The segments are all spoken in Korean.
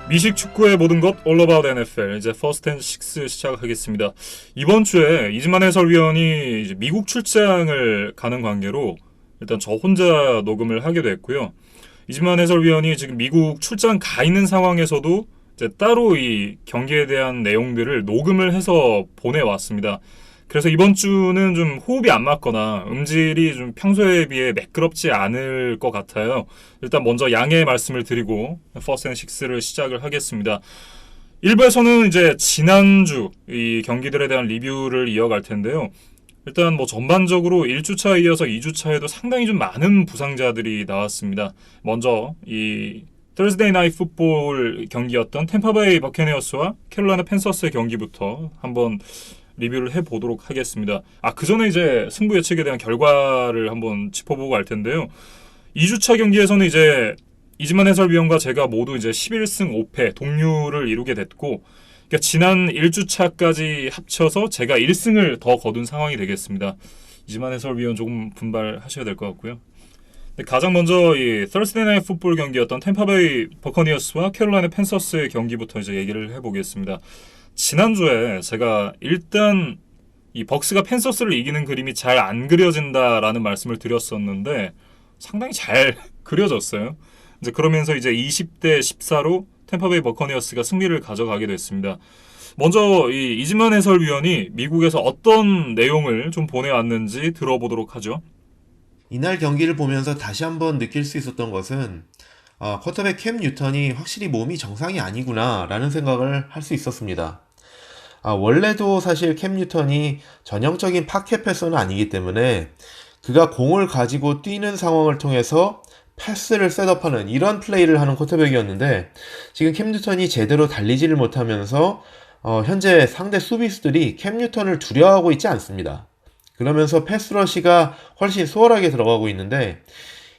미식 축구의 모든 것 All About NFL 이제 퍼스트 앤 식스 시작하겠습니다. 이번 주에 이즈만 해설위원이 이제 미국 출장을 가는 관계로 일단 저 혼자 녹음을 하게 됐고요. 이즈만 해설위원이 지금 미국 출장 가 있는 상황에서도 이제 따로 이 경기에 대한 내용들을 녹음을 해서 보내왔습니다. 그래서 이번 주는 좀 호흡이 안 맞거나 음질이 좀 평소에 비해 매끄럽지 않을 것 같아요. 일단 먼저 양해의 말씀을 드리고 퍼스트 앤 식스를 시작을 하겠습니다. 1부에서는 이제 지난주 이 경기들에 대한 리뷰를 이어갈 텐데요. 일단 뭐 전반적으로 1주차에 이어서 2주차에도 상당히 좀 많은 부상자들이 나왔습니다. 먼저 이 Thursday Night Football 경기였던 템파베이 버캐니어스와 캐롤라이나 팬서스의 경기부터 한번 리뷰를 해보도록 하겠습니다. 그 전에 이제 승부 예측에 대한 결과를 한번 짚어보고 갈 텐데요. 2주차 경기에서는 이제 이즈만 해설위원과 제가 모두 이제 11승 5패 동률을 이루게 됐고, 그러니까 지난 1주차까지 합쳐서 제가 1승을 더 거둔 상황이 되겠습니다. 이즈만 해설위원 조금 분발하셔야 될 것 같고요. 가장 먼저 이 Thursday Night Football 경기였던 템파베이 버커니어스와 캐롤라이나 팬서스의 경기부터 이제 얘기를 해보겠습니다. 지난주에 제가 일단 이 벅스가 팬서스를 이기는 그림이 잘 안 그려진다라는 말씀을 드렸었는데 상당히 잘 그려졌어요. 이제 그러면서 이제 20대 14로 템파베이 버커니어스가 승리를 가져가게 됐습니다. 먼저 이 이즈만 해설위원이 미국에서 어떤 내용을 좀 보내왔는지 들어보도록 하죠. 이날 경기를 보면서 다시 한번 느낄 수 있었던 것은 쿼터백 캠 뉴턴이 확실히 몸이 정상이 아니구나 라는 생각을 할 수 있었습니다. 원래도 사실 캠 뉴턴이 전형적인 파켓 패서는 아니기 때문에 그가 공을 가지고 뛰는 상황을 통해서 패스를 셋업하는 이런 플레이를 하는 쿼터백이었는데 지금 캠 뉴턴이 제대로 달리지를 못하면서 현재 상대 수비수들이 캠 뉴턴을 두려워하고 있지 않습니다. 그러면서 패스러시가 훨씬 수월하게 들어가고 있는데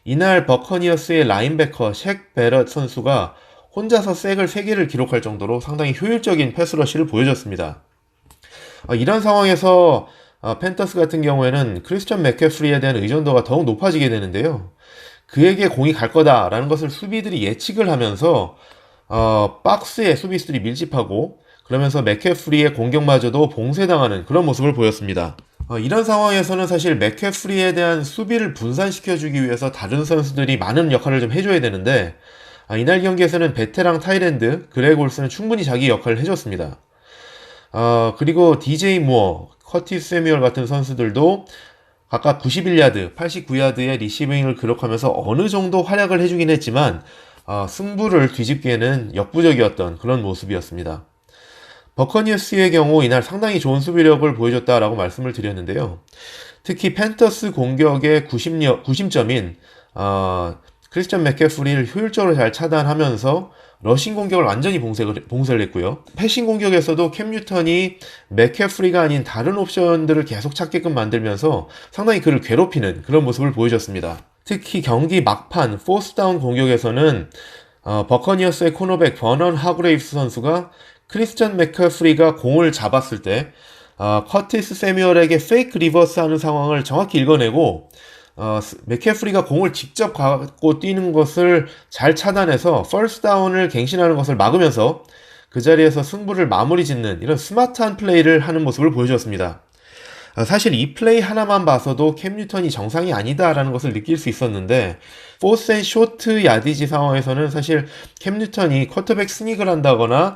이날 버커니어스의 라인베커 쉑 베럿 선수가 혼자서 색을 3개를 기록할 정도로 상당히 효율적인 패스러시를 보여줬습니다. 이런 상황에서 팬더스 같은 경우에는 크리스천 맥캐프리에 대한 의존도가 더욱 높아지게 되는데요. 그에게 공이 갈 거다라는 것을 수비들이 예측을 하면서 박스에 수비수들이 밀집하고 그러면서 맥캐프리의 공격마저도 봉쇄당하는 그런 모습을 보였습니다. 이런 상황에서는 사실 맥캐프리에 대한 수비를 분산시켜주기 위해서 다른 선수들이 많은 역할을 좀 해줘야 되는데 이날 경기에서는 베테랑 타이랜드 그렉 올슨은 충분히 자기 역할을 해줬습니다. 그리고 DJ 무어, 커티스 세뮤얼 같은 선수들도 각각 91야드, 89야드의 리시빙을 기록하면서 어느 정도 활약을 해주긴 했지만 승부를 뒤집기에는 역부족이었던 그런 모습이었습니다. 버커니어스의 경우 이날 상당히 좋은 수비력을 보여줬다라고 말씀을 드렸는데요. 특히 팬터스 공격의 구심점인 크리스천 맥캐프리를 효율적으로 잘 차단하면서 러싱 공격을 완전히 봉쇄를 했고요. 패싱 공격에서도 캠 뉴턴이 맥캐프리가 아닌 다른 옵션들을 계속 찾게끔 만들면서 상당히 그를 괴롭히는 그런 모습을 보여줬습니다. 특히 경기 막판 포스다운 공격에서는 버커니어스의 코너백 버넌 하그레이브스 선수가 크리스천 맥캐프리가 공을 잡았을 때 커티스 세뮤얼에게 페이크 리버스 하는 상황을 정확히 읽어내고 맥캐프리가 공을 직접 갖고 뛰는 것을 잘 차단해서 퍼스트 다운을 갱신하는 것을 막으면서 그 자리에서 승부를 마무리 짓는 이런 스마트한 플레이를 하는 모습을 보여주었습니다. 사실 이 플레이 하나만 봐서도 캠 뉴턴이 정상이 아니다라는 것을 느낄 수 있었는데 포스 앤 쇼트 야디지 상황에서는 사실 캠 뉴턴이 쿼터백 스닉을 한다거나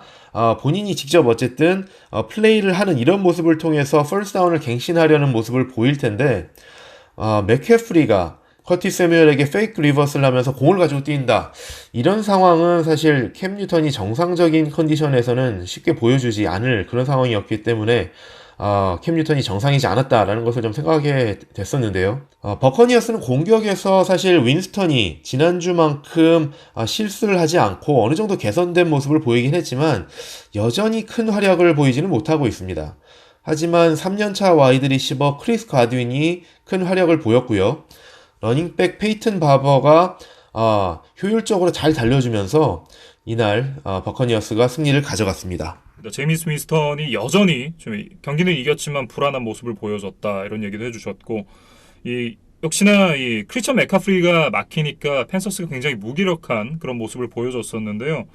본인이 직접 어쨌든 플레이를 하는 이런 모습을 통해서 퍼스트 다운을 갱신하려는 모습을 보일 텐데 맥캐프리가 커티스 세뮤얼에게 페이크 리버스를 하면서 공을 가지고 뛴다. 이런 상황은 사실 캠 뉴턴이 정상적인 컨디션에서는 쉽게 보여주지 않을 그런 상황이었기 때문에 캠 뉴턴이 정상이지 않았다라는 것을 좀 생각하게 됐었는데요. 버커니어스는 공격에서 사실 윈스턴이 지난주만큼 실수를 하지 않고 어느 정도 개선된 모습을 보이긴 했지만 여전히 큰 활약을 보이지는 못하고 있습니다. 하지만 3년차 와이드 리시버 크리스 가드윈이 큰 활약을 보였고요. 러닝백 페이튼 바버가 효율적으로 잘 달려주면서 이날 버커니어스가 승리를 가져갔습니다. 제이미스 윈스턴이 여전히 좀 경기는 이겼지만 불안한 모습을 보여줬다 이런 얘기도 해주셨고 이 역시나 이 크리스천 맥카프리가 막히니까 팬서스가 굉장히 무기력한 그런 모습을 보여줬었는데요.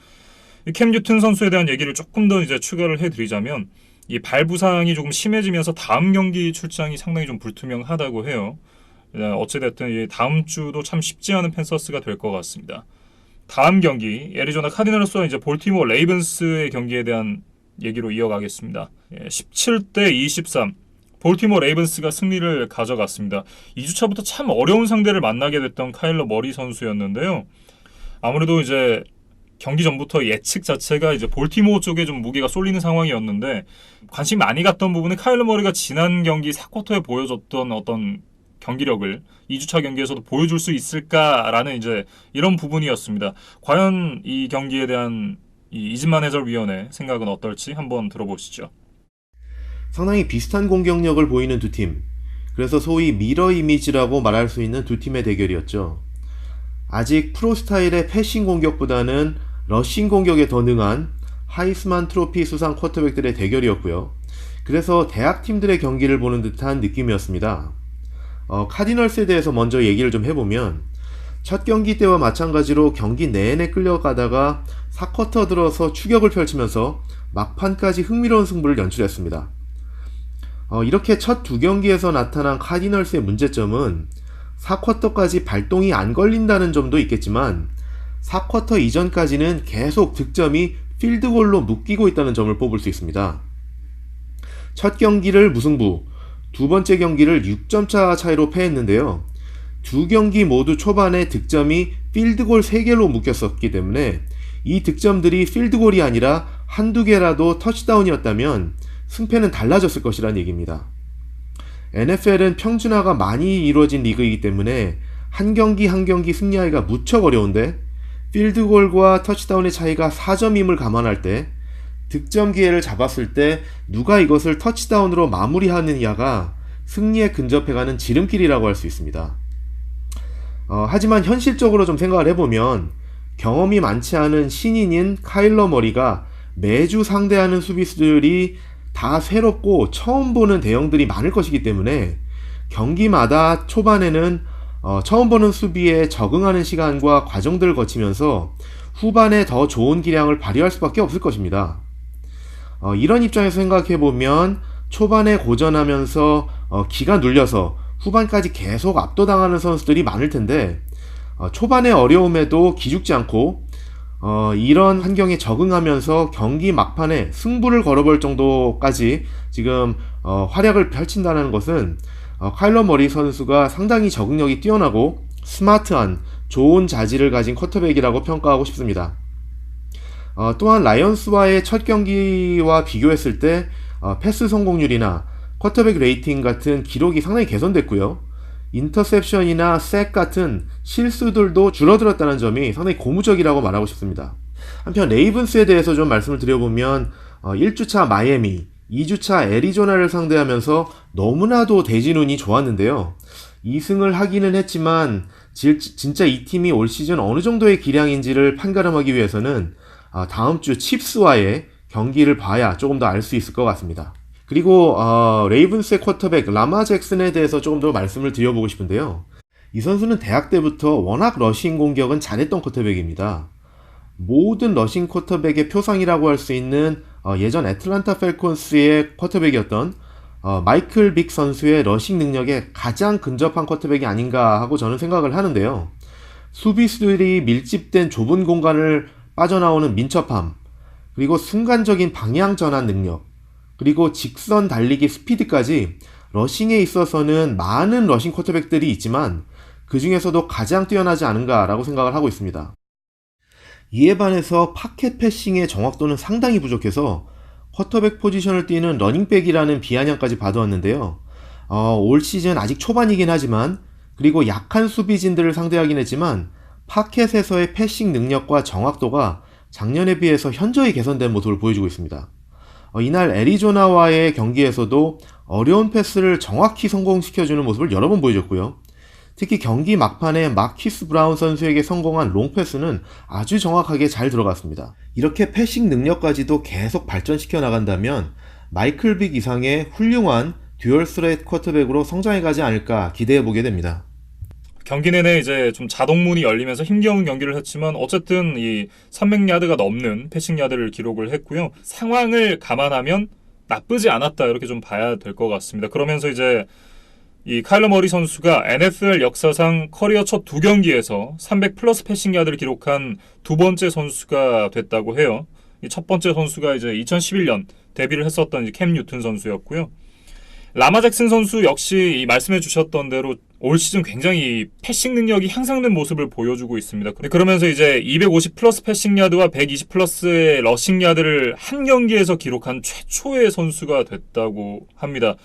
이 캠 뉴튼 선수에 대한 얘기를 조금 더 이제 추가를 해드리자면 이 발 부상이 조금 심해지면서 다음 경기 출장이 상당히 좀 불투명하다고 해요. 어찌됐든 이 다음 주도 참 쉽지 않은 펜서스가 될 것 같습니다. 다음 경기 애리조나 카디널스와 이제 볼티모어 레이븐스의 경기에 대한 얘기로 이어가겠습니다. 17대 23 볼티모어 레이븐스가 승리를 가져갔습니다. 2주차부터 참 어려운 상대를 만나게 됐던 카일러 머리 선수였는데요. 아무래도 이제 경기 전부터 예측 자체가 이제 볼티모어 쪽에 좀 무게가 쏠리는 상황이었는데 관심이 많이 갔던 부분은 카일러 머리가 지난 경기 4쿼터에 보여줬던 어떤 경기력을 2주차 경기에서도 보여줄 수 있을까라는 이제 이런 부분이었습니다. 과연 이 경기에 대한 이진만 해설위원의 생각은 어떨지 한번 들어보시죠. 상당히 비슷한 공격력을 보이는 두 팀. 그래서 소위 미러 이미지라고 말할 수 있는 두 팀의 대결이었죠. 아직 프로 스타일의 패싱 공격보다는 러싱 공격에 더 능한 하이스만 트로피 수상 쿼터백들의 대결이었고요. 그래서 대학팀들의 경기를 보는 듯한 느낌이었습니다. 카디널스에 대해서 먼저 얘기를 좀 해보면 첫 경기 때와 마찬가지로 경기 내내 끌려가다가 4쿼터 들어서 추격을 펼치면서 막판까지 흥미로운 승부를 연출했습니다. 이렇게 첫 두 경기에서 나타난 카디널스의 문제점은 4쿼터까지 발동이 안 걸린다는 점도 있겠지만 4쿼터 이전까지는 계속 득점이 필드골로 묶이고 있다는 점을 뽑을 수 있습니다. 첫 경기를 무승부, 두 번째 경기를 6점차 차이로 패했는데요. 두 경기 모두 초반에 득점이 필드골 3개로 묶였었기 때문에 이 득점들이 필드골이 아니라 한두 개라도 터치다운이었다면 승패는 달라졌을 것이란 얘기입니다. NFL은 평준화가 많이 이루어진 리그이기 때문에 한 경기 한 경기 승리하기가 무척 어려운데 필드골과 터치다운의 차이가 4점임을 감안할 때 득점 기회를 잡았을 때 누가 이것을 터치다운으로 마무리하느냐가 승리에 근접해가는 지름길이라고 할 수 있습니다. 하지만 현실적으로 좀 생각을 해보면 경험이 많지 않은 신인인 카일러 머리가 매주 상대하는 수비수들이 다 새롭고 처음 보는 대형들이 많을 것이기 때문에 경기마다 초반에는 처음 보는 수비에 적응하는 시간과 과정들을 거치면서 후반에 더 좋은 기량을 발휘할 수밖에 없을 것입니다. 이런 입장에서 생각해보면 초반에 고전하면서 기가 눌려서 후반까지 계속 압도당하는 선수들이 많을 텐데 초반의 어려움에도 기죽지 않고 이런 환경에 적응하면서 경기 막판에 승부를 걸어볼 정도까지 지금 활약을 펼친다는 것은 카일러 머리 선수가 상당히 적응력이 뛰어나고 스마트한 좋은 자질을 가진 쿼터백이라고 평가하고 싶습니다. 또한 라이언스와의 첫 경기와 비교했을 때 패스 성공률이나 쿼터백 레이팅 같은 기록이 상당히 개선됐고요. 인터셉션이나 색 같은 실수들도 줄어들었다는 점이 상당히 고무적이라고 말하고 싶습니다. 한편 레이븐스에 대해서 좀 말씀을 드려보면 1주차 마이애미, 2주차 애리조나를 상대하면서 너무나도 대진운이 좋았는데요. 2승을 하기는 했지만 진짜 이 팀이 올 시즌 어느 정도의 기량인지를 판가름하기 위해서는 다음 주 칩스와의 경기를 봐야 조금 더 알 수 있을 것 같습니다. 그리고 레이븐스의 쿼터백 라마 잭슨에 대해서 조금 더 말씀을 드려보고 싶은데요. 이 선수는 대학 때부터 워낙 러싱 공격은 잘했던 쿼터백입니다. 모든 러싱 쿼터백의 표상이라고 할 수 있는 예전 애틀란타 펠콘스의 쿼터백이었던 마이클 빅 선수의 러싱 능력에 가장 근접한 쿼터백이 아닌가 하고 저는 생각을 하는데요. 수비수들이 밀집된 좁은 공간을 빠져나오는 민첩함, 그리고 순간적인 방향 전환 능력, 그리고 직선 달리기 스피드까지 러싱에 있어서는 많은 러싱 쿼터백들이 있지만 그 중에서도 가장 뛰어나지 않은가라고 생각을 하고 있습니다. 이에 반해서 파켓 패싱의 정확도는 상당히 부족해서 쿼터백 포지션을 뛰는 러닝백이라는 비아냥까지 받아왔는데요. 올 시즌 아직 초반이긴 하지만 그리고 약한 수비진들을 상대하긴 했지만 파켓에서의 패싱 능력과 정확도가 작년에 비해서 현저히 개선된 모습을 보여주고 있습니다. 이날 애리조나와의 경기에서도 어려운 패스를 정확히 성공시켜주는 모습을 여러 번 보여줬고요. 특히 경기 막판에 마키스 브라운 선수에게 성공한 롱패스는 아주 정확하게 잘 들어갔습니다. 이렇게 패싱 능력까지도 계속 발전시켜 나간다면 마이클 빅 이상의 훌륭한 듀얼 스레트 쿼터백으로 성장해가지 않을까 기대해보게 됩니다. 경기 내내 이제 좀 자동문이 열리면서 힘겨운 경기를 했지만 어쨌든 이 300야드가 넘는 패싱 야드를 기록을 했고요. 상황을 감안하면 나쁘지 않았다 이렇게 좀 봐야 될 것 같습니다. 그러면서 이제 이 카일러 머리 선수가 NFL 역사상 커리어 첫 2경기에서 300 플러스 패싱 야드를 기록한 두 번째 선수가 됐다고 해요. 이 첫 번째 선수가 이제 2011년 데뷔를 했었던 캠 뉴튼 선수였고요. 라마 잭슨 선수 역시 이 말씀해 주셨던 대로 올 시즌 굉장히 패싱 능력이 향상된 모습을 보여주고 있습니다. 그러면서 이제 250 플러스 패싱 야드와 120 플러스의 러싱 야드를 한 경기에서 기록한 최초의 선수가 됐다고 합니다.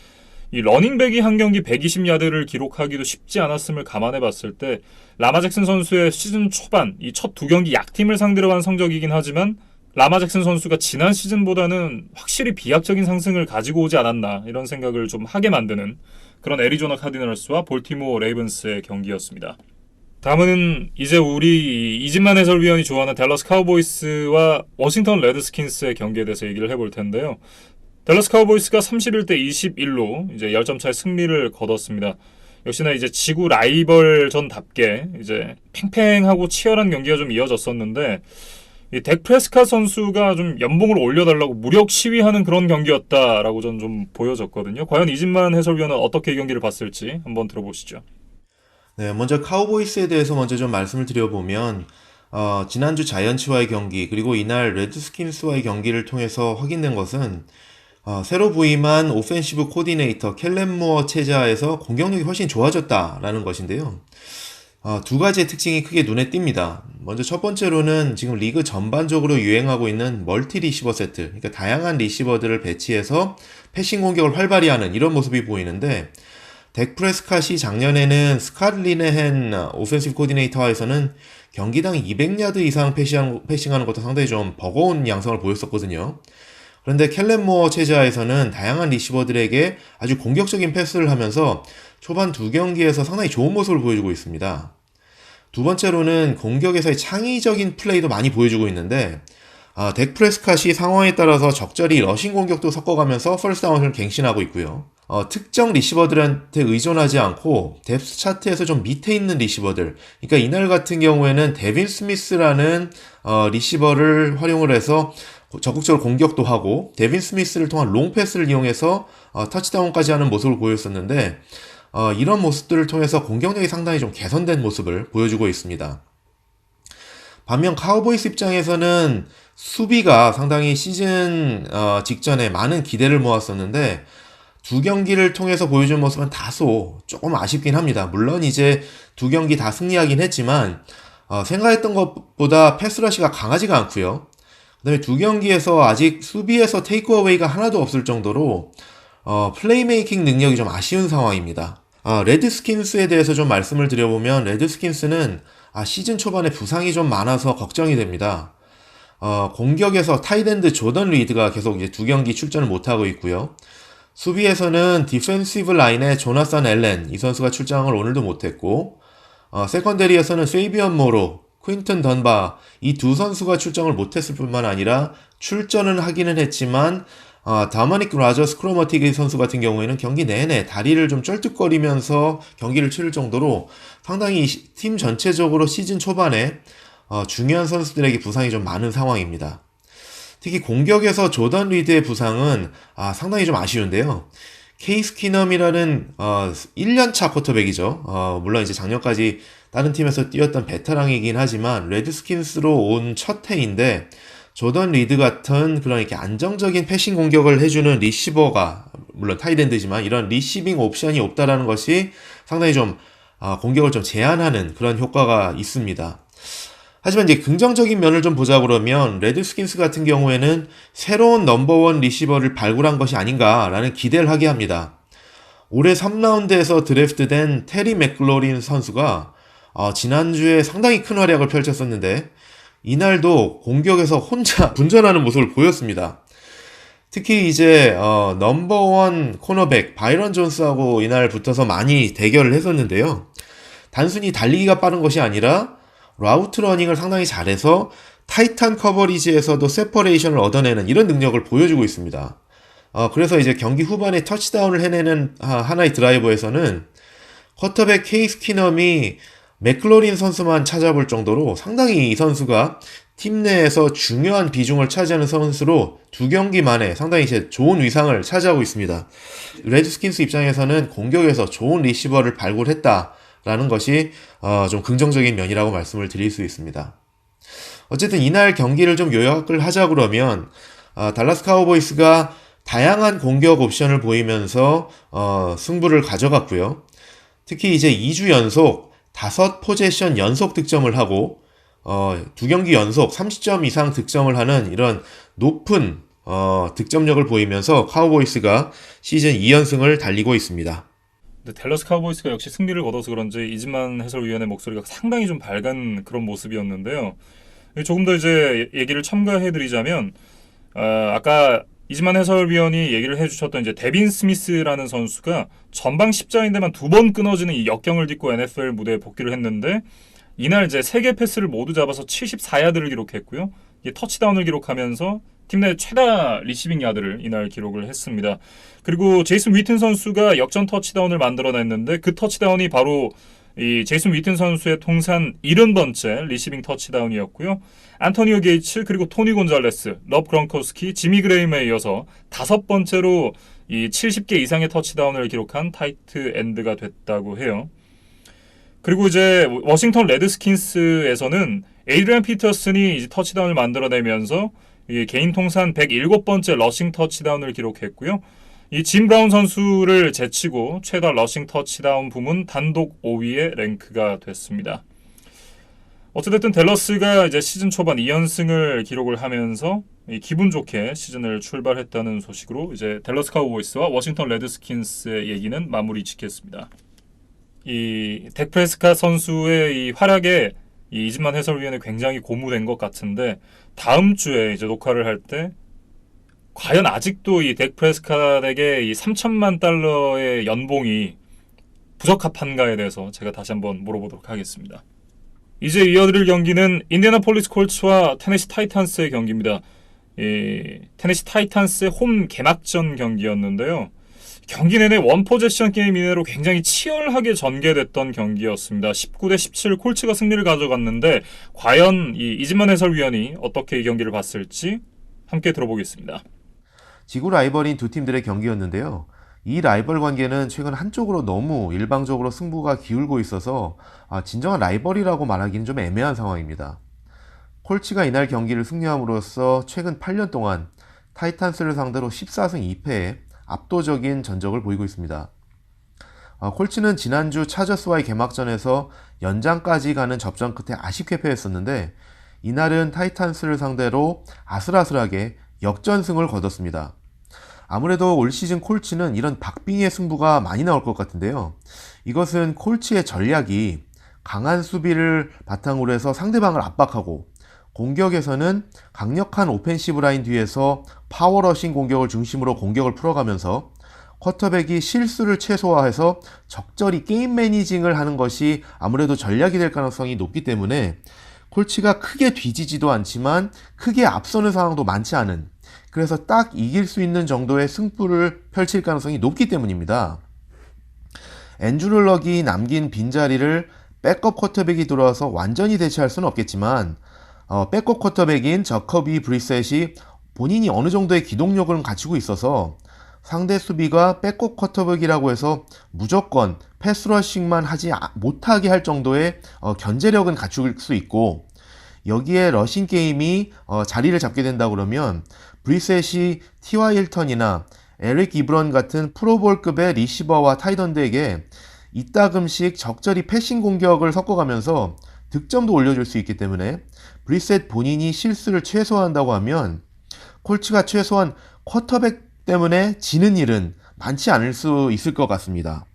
이 러닝백이 한 경기 120야드를 기록하기도 쉽지 않았음을 감안해 봤을 때 라마 잭슨 선수의 시즌 초반 이 첫 2경기 약팀을 상대로 한 성적이긴 하지만 라마 잭슨 선수가 지난 시즌보다는 확실히 비약적인 상승을 가지고 오지 않았나 이런 생각을 좀 하게 만드는 그런 애리조나 카디널스와 볼티모어 레이븐스의 경기였습니다. 다음은 이제 우리 이진만 해설위원이 좋아하는 댈러스 카우보이스와 워싱턴 레드스킨스의 경기에 대해서 얘기를 해볼 텐데요. 댈러스 카우보이스가 31대 21로 이제 10점 차의 승리를 거뒀습니다. 역시나 이제 지구 라이벌전답게 이제 팽팽하고 치열한 경기가 좀 이어졌었는데 이 덱 프레스캇 선수가 좀 연봉을 올려달라고 무력 시위하는 그런 경기였다라고 저는 좀 보여졌거든요. 과연 이진만 해설위원은 어떻게 이 경기를 봤을지 한번 들어보시죠. 네, 먼저 카우보이스에 대해서 먼저 좀 말씀을 드려보면 지난주 자이언츠와의 경기 그리고 이날 레드스킨스와의 경기를 통해서 확인된 것은 새로 부임한 오펜시브 코디네이터 켈렌 무어 체제하에서 공격력이 훨씬 좋아졌다라는 것인데요. 두 가지의 특징이 크게 눈에 띕니다. 먼저 첫 번째로는 지금 리그 전반적으로 유행하고 있는 멀티 리시버 세트, 그러니까 다양한 리시버들을 배치해서 패싱 공격을 활발히 하는 이런 모습이 보이는데 덱 프레스캇이 작년에는 스캇 리네헨 오펜시브 코디네이터에서는 경기당 200야드 이상 패싱하는 것도 상당히 좀 버거운 양상을 보였었거든요. 그런데 켈렌 무어 체제하에서는 다양한 리시버들에게 아주 공격적인 패스를 하면서 초반 2경기에서 상당히 좋은 모습을 보여주고 있습니다. 두 번째로는 공격에서의 창의적인 플레이도 많이 보여주고 있는데 덱 프레스캇이 상황에 따라서 적절히 러싱 공격도 섞어가면서 퍼스트다운을 갱신하고 있고요. 특정 리시버들한테 의존하지 않고 뎁스 차트에서 좀 밑에 있는 리시버들, 그러니까 이날 같은 경우에는 데빈 스미스라는 리시버를 활용을 해서 적극적으로 공격도 하고 데빈 스미스를 통한 롱패스를 이용해서 터치다운까지 하는 모습을 보였었는데 이런 모습들을 통해서 공격력이 상당히 좀 개선된 모습을 보여주고 있습니다. 반면 카우보이스 입장에서는 수비가 상당히 시즌 직전에 많은 기대를 모았었는데 2경기를 통해서 보여준 모습은 다소 조금 아쉽긴 합니다. 물론 이제 2경기 다 승리하긴 했지만 생각했던 것보다 패스러시가 강하지가 않고요. 그 다음에 2경기에서 아직 수비에서 테이크어웨이가 하나도 없을 정도로 플레이메이킹 능력이 좀 아쉬운 상황입니다. 레드스킨스에 대해서 좀 말씀을 드려보면 레드스킨스는 시즌 초반에 부상이 좀 많아서 걱정이 됩니다. 공격에서 타이드엔드 조던 리드가 계속 이제 2경기 출전을 못하고 있고요. 수비에서는 디펜시브 라인에 조나산 앨렌 이 선수가 출장을 오늘도 못했고 세컨더리에서는 페이비언 모로, 퀸튼 던바 이 두 선수가 출장을 못했을 뿐만 아니라 출전은 하기는 했지만 다마닉 라저스 크로마티기 선수 같은 경우에는 경기 내내 다리를 좀 쩔뚝거리면서 경기를 치를 정도로 상당히 팀 전체적으로 시즌 초반에 중요한 선수들에게 부상이 좀 많은 상황입니다. 특히 공격에서 조던 리드의 부상은 상당히 좀 아쉬운데요. 케이스 키넘이라는 1년차 쿼터백이죠. 물론 이제 작년까지 다른 팀에서 뛰었던 베테랑이긴 하지만 레드스킨스로 온 첫 해인데 조던 리드 같은 그런 이렇게 안정적인 패싱 공격을 해주는 리시버가 물론 타이드엔드지만 이런 리시빙 옵션이 없다라는 것이 상당히 좀 공격을 좀 제한하는 그런 효과가 있습니다. 하지만 이제 긍정적인 면을 좀 보자 그러면 레드스킨스 같은 경우에는 새로운 넘버원 리시버를 발굴한 것이 아닌가라는 기대를 하게 합니다. 올해 3라운드에서 드래프트된 테리 맥글로린 선수가 지난주에 상당히 큰 활약을 펼쳤었는데 이날도 공격에서 혼자 분전하는 모습을 보였습니다. 특히 이제 넘버원 코너백 바이런 존스하고 이날 붙어서 많이 대결을 했었는데요. 단순히 달리기가 빠른 것이 아니라 라우트 러닝을 상당히 잘해서 타이탄 커버리지에서도 세퍼레이션을 얻어내는 이런 능력을 보여주고 있습니다. 그래서 이제 경기 후반에 터치다운을 해내는 하나의 드라이버에서는 쿼터백 케이스 키넘이 맥클로린 선수만 찾아볼 정도로 상당히 이 선수가 팀 내에서 중요한 비중을 차지하는 선수로 두 경기 만에 상당히 이제 좋은 위상을 차지하고 있습니다. 레드스킨스 입장에서는 공격에서 좋은 리시버를 발굴했다라는 것이 좀 긍정적인 면이라고 말씀을 드릴 수 있습니다. 어쨌든 이날 경기를 좀 요약을 하자 그러면 달라스 카우보이스가 다양한 공격 옵션을 보이면서 승부를 가져갔고요. 특히 이제 2주 연속 5포제션 연속 득점을 하고 두 경기 연속 30점 이상 득점을 하는 이런 높은 득점력을 보이면서 카우보이스가 시즌 2연승을 달리고 있습니다. 근데 댈러스 카우보이스가 역시 승리를 거둬서 그런지 이즈만 해설위원의 목소리가 상당히 좀 밝은 그런 모습이었는데요. 조금 더 이제 얘기를 첨가해드리자면 아까 이즈만 해설위원이 얘기를 해주셨던 이제 데빈 스미스라는 선수가 전방 십자인대만 2번 끊어지는 이 역경을 딛고 NFL 무대에 복귀를 했는데 이날 이제 3개 패스를 모두 잡아서 74야드를 기록했고요. 터치다운을 기록하면서 팀 내 최다 리시빙 야드를 이날 기록을 했습니다. 그리고 제이슨 위튼 선수가 역전 터치다운을 만들어냈는데 그 터치다운이 바로 이 제이슨 위튼 선수의 통산 70번째 리시빙 터치다운이었고요. 안토니오 게이츠 그리고 토니 곤잘레스, 럽 그런코스키, 지미 그레임에 이어서 5번째로 이 70개 이상의 터치다운을 기록한 타이트 엔드가 됐다고 해요. 그리고 이제 워싱턴 레드스킨스에서는 에이드리안 피터슨이 이제 터치다운을 만들어내면서 개인 통산 107번째 러싱 터치다운을 기록했고요. 이 짐 브라운 선수를 제치고 최다 러싱 터치다운 부문 단독 5위에 랭크가 됐습니다. 어쨌든 댈러스가 이제 시즌 초반 2연승을 기록을 하면서 기분 좋게 시즌을 출발했다는 소식으로 이제 댈러스 카우보이스와 워싱턴 레드스킨스의 얘기는 마무리 짓겠습니다. 이 덱 프레스캇 선수의 이 활약에 이 이즈만 해설위원이 굉장히 고무된 것 같은데 다음 주에 이제 녹화를 할 때 과연 아직도 이 덱 프레스캇에게 이 3천만 달러의 연봉이 부적합한가에 대해서 제가 다시 한번 물어보도록 하겠습니다. 이제 이어드릴 경기는 인디애나폴리스 콜츠와 테네시 타이탄스의 경기입니다. 테네시 타이탄스의 홈 개막전 경기였는데요. 경기 내내 원포제션 게임 이내로 굉장히 치열하게 전개됐던 경기였습니다. 19대 17 콜츠가 승리를 가져갔는데 과연 이 이즈만 해설위원이 어떻게 이 경기를 봤을지 함께 들어보겠습니다. 지구 라이벌인 두 팀들의 경기였는데요. 이 라이벌 관계는 최근 한쪽으로 너무 일방적으로 승부가 기울고 있어서 진정한 라이벌이라고 말하기는 좀 애매한 상황입니다. 콜츠가 이날 경기를 승리함으로써 최근 8년 동안 타이탄스를 상대로 14승 2패에 압도적인 전적을 보이고 있습니다. 콜츠는 지난주 차저스와의 개막전에서 연장까지 가는 접전 끝에 아쉽게 패했었는데 이날은 타이탄스를 상대로 아슬아슬하게 역전승을 거뒀습니다. 아무래도 올 시즌 콜츠는 이런 박빙의 승부가 많이 나올 것 같은데요. 이것은 콜츠의 전략이 강한 수비를 바탕으로 해서 상대방을 압박하고 공격에서는 강력한 오펜시브 라인 뒤에서 파워러싱 공격을 중심으로 공격을 풀어가면서 쿼터백이 실수를 최소화해서 적절히 게임 매니징을 하는 것이 아무래도 전략이 될 가능성이 높기 때문에 콜츠가 크게 뒤지지도 않지만 크게 앞서는 상황도 많지 않은, 그래서 딱 이길 수 있는 정도의 승부를 펼칠 가능성이 높기 때문입니다. 앤드루 럭이 남긴 빈자리를 백업 쿼터백이 들어와서 완전히 대체할 수는 없겠지만 백업 쿼터백인 저커비 브리셋이 본인이 어느 정도의 기동력을 갖추고 있어서 상대 수비가 백업 쿼터백이라고 해서 무조건 패스러싱만 하지 못하게 할 정도의 견제력은 갖출 수 있고, 여기에 러싱 게임이 자리를 잡게 된다 그러면 브리셋이 T.Y. 힐턴이나 에릭 이브런 같은 프로볼급의 리시버와 타이던드에게 이따금씩 적절히 패싱 공격을 섞어가면서 득점도 올려줄 수 있기 때문에 브리셋 본인이 실수를 최소화한다고 하면 콜츠가 최소한 쿼터백 때문에 지는 일은 많지 않을 수 있을 것 같습니다.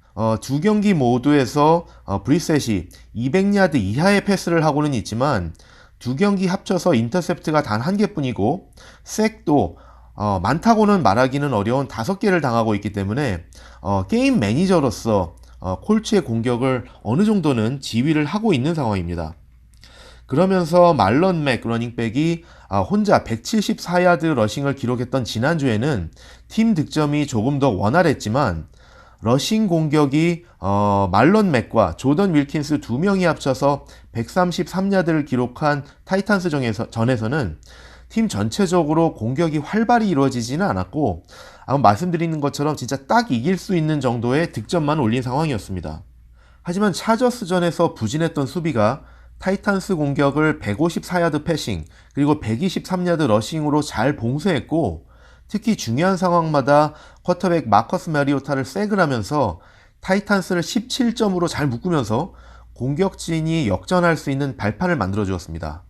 두 경기 모두에서 브리셋이 200야드 이하의 패스를 하고는 있지만 두 경기 합쳐서 인터셉트가 단 1개뿐이고 섹도 많다고는 말하기는 어려운 5개를 당하고 있기 때문에 게임 매니저로서 콜츠의 공격을 어느 정도는 지휘를 하고 있는 상황입니다. 그러면서 말런 맥 러닝백이 혼자 174야드 러싱을 기록했던 지난주에는 팀 득점이 조금 더 원활했지만 러싱 공격이 말론 맥과 조던 윌킨스 두 명이 합쳐서 133야드를 기록한 타이탄스 전에서는 팀 전체적으로 공격이 활발히 이루어지지는 않았고 아마 말씀드리는 것처럼 진짜 딱 이길 수 있는 정도의 득점만 올린 상황이었습니다. 하지만 차저스전에서 부진했던 수비가 타이탄스 공격을 154야드 패싱 그리고 123야드 러싱으로 잘 봉쇄했고 특히 중요한 상황마다 쿼터백 마커스 마리오타를 색을 하면서 타이탄스를 17점으로 잘 묶으면서 공격진이 역전할 수 있는 발판을 만들어 주었습니다.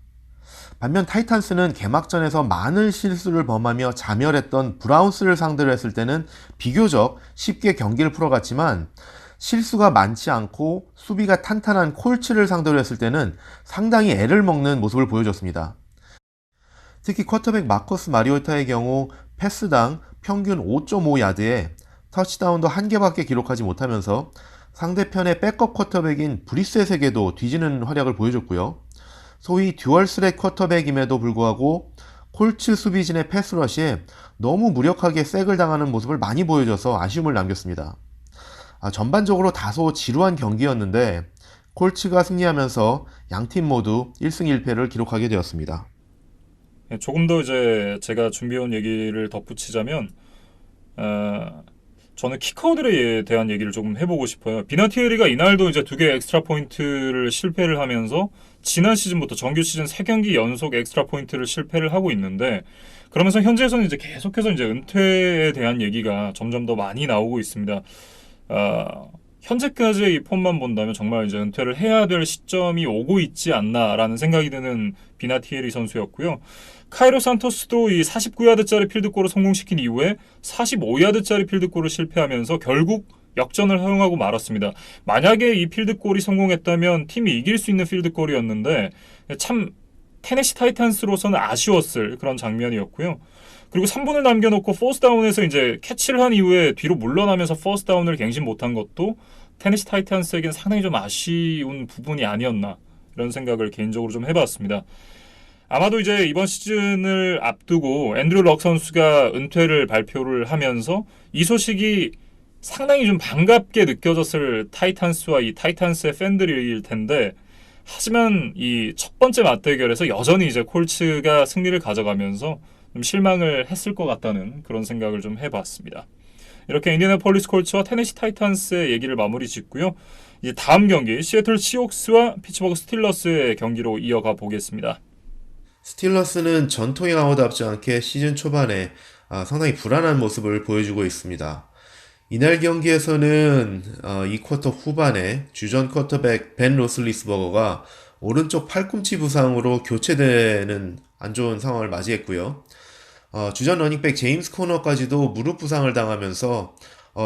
반면 타이탄스는 개막전에서 많은 실수를 범하며 자멸했던 브라운스를 상대로 했을 때는 비교적 쉽게 경기를 풀어갔지만 실수가 많지 않고 수비가 탄탄한 콜츠를 상대로 했을 때는 상당히 애를 먹는 모습을 보여줬습니다. 특히 쿼터백 마커스 마리오타의 경우 패스당 평균 5.5야드에 터치다운도 1개밖에 기록하지 못하면서 상대편의 백업 쿼터백인 브리셋에게도 뒤지는 활약을 보여줬고요. 소위 듀얼 스랙 쿼터백임에도 불구하고 콜츠 수비진의 패스러시에 너무 무력하게 색을 당하는 모습을 많이 보여줘서 아쉬움을 남겼습니다. 전반적으로 다소 지루한 경기였는데 콜츠가 승리하면서 양팀 모두 1승 1패를 기록하게 되었습니다. 조금 더 이제 제가 준비해온 얘기를 덧붙이자면 저는 키커들에 대한 얘기를 조금 해보고 싶어요. 비나티에리가 이날도 이제 2개 엑스트라 포인트를 실패를 하면서 지난 시즌부터 정규 시즌 3경기 연속 엑스트라 포인트를 실패를 하고 있는데 그러면서 현재에서는 이제 계속해서 이제 은퇴에 대한 얘기가 점점 더 많이 나오고 있습니다. 현재까지의 이 폼만 본다면 정말 이제 은퇴를 해야 될 시점이 오고 있지 않나라는 생각이 드는 비나티에리 선수였고요. 카이로 산토스도 이 49야드짜리 필드골을 성공시킨 이후에 45야드짜리 필드골을 실패하면서 결국 역전을 허용하고 말았습니다. 만약에 이 필드골이 성공했다면 팀이 이길 수 있는 필드골이었는데 참 테네시 타이탄스로서는 아쉬웠을 그런 장면이었고요. 그리고 3분을 남겨놓고 포스다운에서 이제 캐치를 한 이후에 뒤로 물러나면서 포스다운을 갱신 못한 것도 테네시 타이탄스에게는 상당히 좀 아쉬운 부분이 아니었나 이런 생각을 개인적으로 좀 해봤습니다. 아마도 이제 이번 시즌을 앞두고 앤드류 럭 선수가 은퇴를 발표를 하면서 이 소식이 상당히 좀 반갑게 느껴졌을 타이탄스와 이 타이탄스의 팬들일 텐데 하지만 이 첫 번째 맞대결에서 여전히 이제 콜츠가 승리를 가져가면서 좀 실망을 했을 것 같다는 그런 생각을 좀 해봤습니다. 이렇게 인디애나폴리스 콜츠와 테네시 타이탄스의 얘기를 마무리 짓고요. 이제 다음 경기 시애틀 시옥스와 피츠버그 스틸러스의 경기로 이어가 보겠습니다. 스틸러스는 전통에 강호답지 않게 시즌 초반에 상당히 불안한 모습을 보여주고 있습니다. 이날 경기에서는 이 쿼터 후반에 주전 쿼터백 벤 로슬리스버거가 오른쪽 팔꿈치 부상으로 교체되는 안 좋은 상황을 맞이했고요. 주전 러닝백 제임스 코너까지도 무릎 부상을 당하면서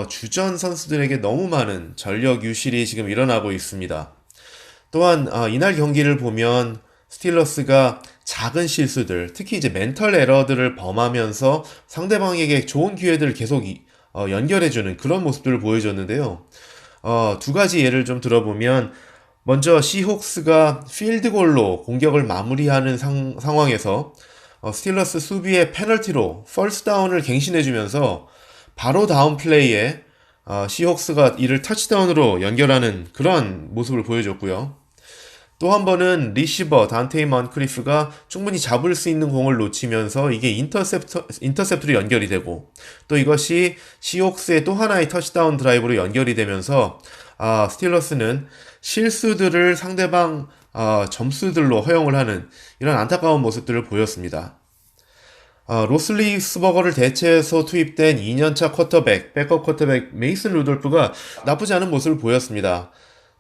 주전 선수들에게 너무 많은 전력 유실이 지금 일어나고 있습니다. 또한 이날 경기를 보면 스틸러스가 작은 실수들, 특히 이제 멘털 에러들을 범하면서 상대방에게 좋은 기회들을 계속 연결해주는 그런 모습들을 보여줬는데요. 두 가지 예를 좀 들어보면 먼저 시혹스가 필드골로 공격을 마무리하는 상황에서 스틸러스 수비의 페널티로 펄스다운을 갱신해주면서 바로 다음 플레이에 시혹스가 이를 터치다운으로 연결하는 그런 모습을 보여줬고요. 또 한 번은 리시버 단테이 먼크리프가 충분히 잡을 수 있는 공을 놓치면서 이게 인터셉트로 연결이 되고 또 이것이 시옥스의 또 하나의 터치다운 드라이브로 연결이 되면서 스틸러스는 실수들을 상대방 점수들로 허용을 하는 이런 안타까운 모습들을 보였습니다. 로슬리스버거를 대체해서 투입된 2년차 쿼터백, 백업 쿼터백 메이슨 루돌프가 나쁘지 않은 모습을 보였습니다.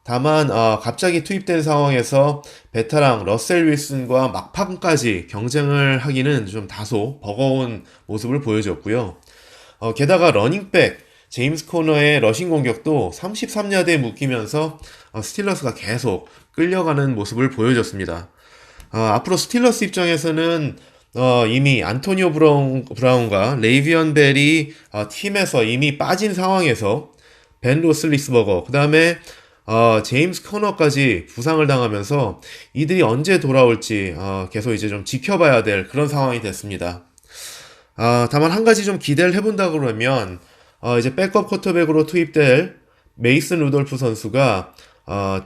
다만 갑자기 투입된 상황에서 베테랑 러셀 윌슨과 막판까지 경쟁을 하기는 좀 다소 버거운 모습을 보여줬고요. 게다가 러닝백 제임스 코너의 러싱 공격도 33야드에 묶이면서 스틸러스가 계속 끌려가는 모습을 보여줬습니다. 앞으로 스틸러스 입장에서는 이미 안토니오 브라운과 레이비언 벨이 팀에서 이미 빠진 상황에서 벤 로슬리스버거 그 다음에 제임스 코너까지 부상을 당하면서 이들이 언제 돌아올지 계속 이제 좀 지켜봐야 될 그런 상황이 됐습니다. 다만 한 가지 좀 기대를 해본다 그러면 이제 백업 쿼터백으로 투입될 메이슨 루돌프 선수가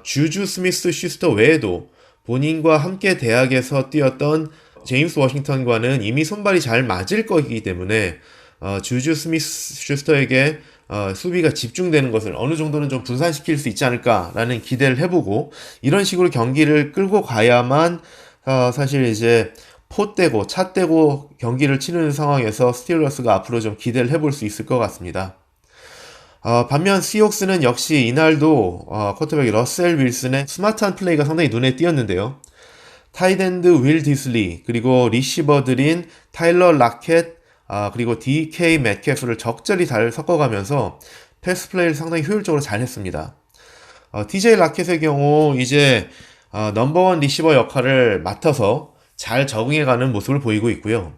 주주 스미스 슈스터 외에도 본인과 함께 대학에서 뛰었던 제임스 워싱턴과는 이미 손발이 잘 맞을 거기 때문에 주주 스미스 슈스터에게 수비가 집중되는 것을 어느 정도는 좀 분산시킬 수 있지 않을까라는 기대를 해보고, 이런 식으로 경기를 끌고 가야만 사실 이제 포떼고 차떼고 경기를 치르는 상황에서 스틸러스가 앞으로 좀 기대를 해볼 수 있을 것 같습니다. 반면 시옥스는 역시 이날도 쿼터백 러셀 윌슨의 스마트한 플레이가 상당히 눈에 띄었는데요. 타이드엔드 윌 디슬리, 그리고 리시버들인 타일러 라켓, 그리고 DK metcalf를 적절히 잘 섞어가면서 패스 플레이를 상당히 효율적으로 잘 했습니다. TJ 라켓의 경우 이제 넘버원 리시버 역할을 맡아서 잘 적응해가는 모습을 보이고 있고요.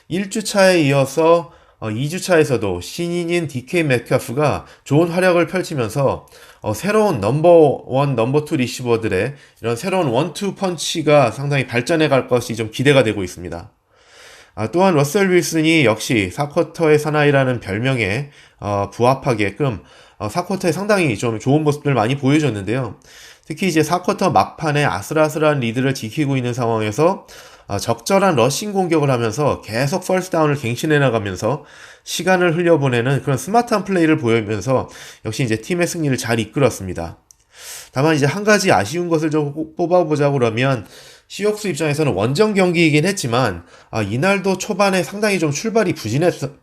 1주차에 이어서 2주차에서도 신인인 DK metcalf가 좋은 활약을 펼치면서 새로운 넘버원, 넘버2 리시버들의 이런 새로운 원투 펀치가 상당히 발전해 갈 것이 좀 기대가 되고 있습니다. 또한 러셀 윌슨이 역시 4쿼터의 사나이라는 별명에 부합하게끔 4쿼터에 상당히 좀 좋은 모습들을 많이 보여줬는데요. 특히 이제 4쿼터 막판에 아슬아슬한 리드를 지키고 있는 상황에서 적절한 러싱 공격을 하면서 계속 퍼스트 다운을 갱신해 나가면서 시간을 흘려보내는 그런 스마트한 플레이를 보이면서 역시 이제 팀의 승리를 잘 이끌었습니다. 다만 이제 한 가지 아쉬운 것을 좀 뽑아보자고 그러면, 시옥스 입장에서는 원정 경기이긴 했지만 이날도 초반에 상당히 좀 출발이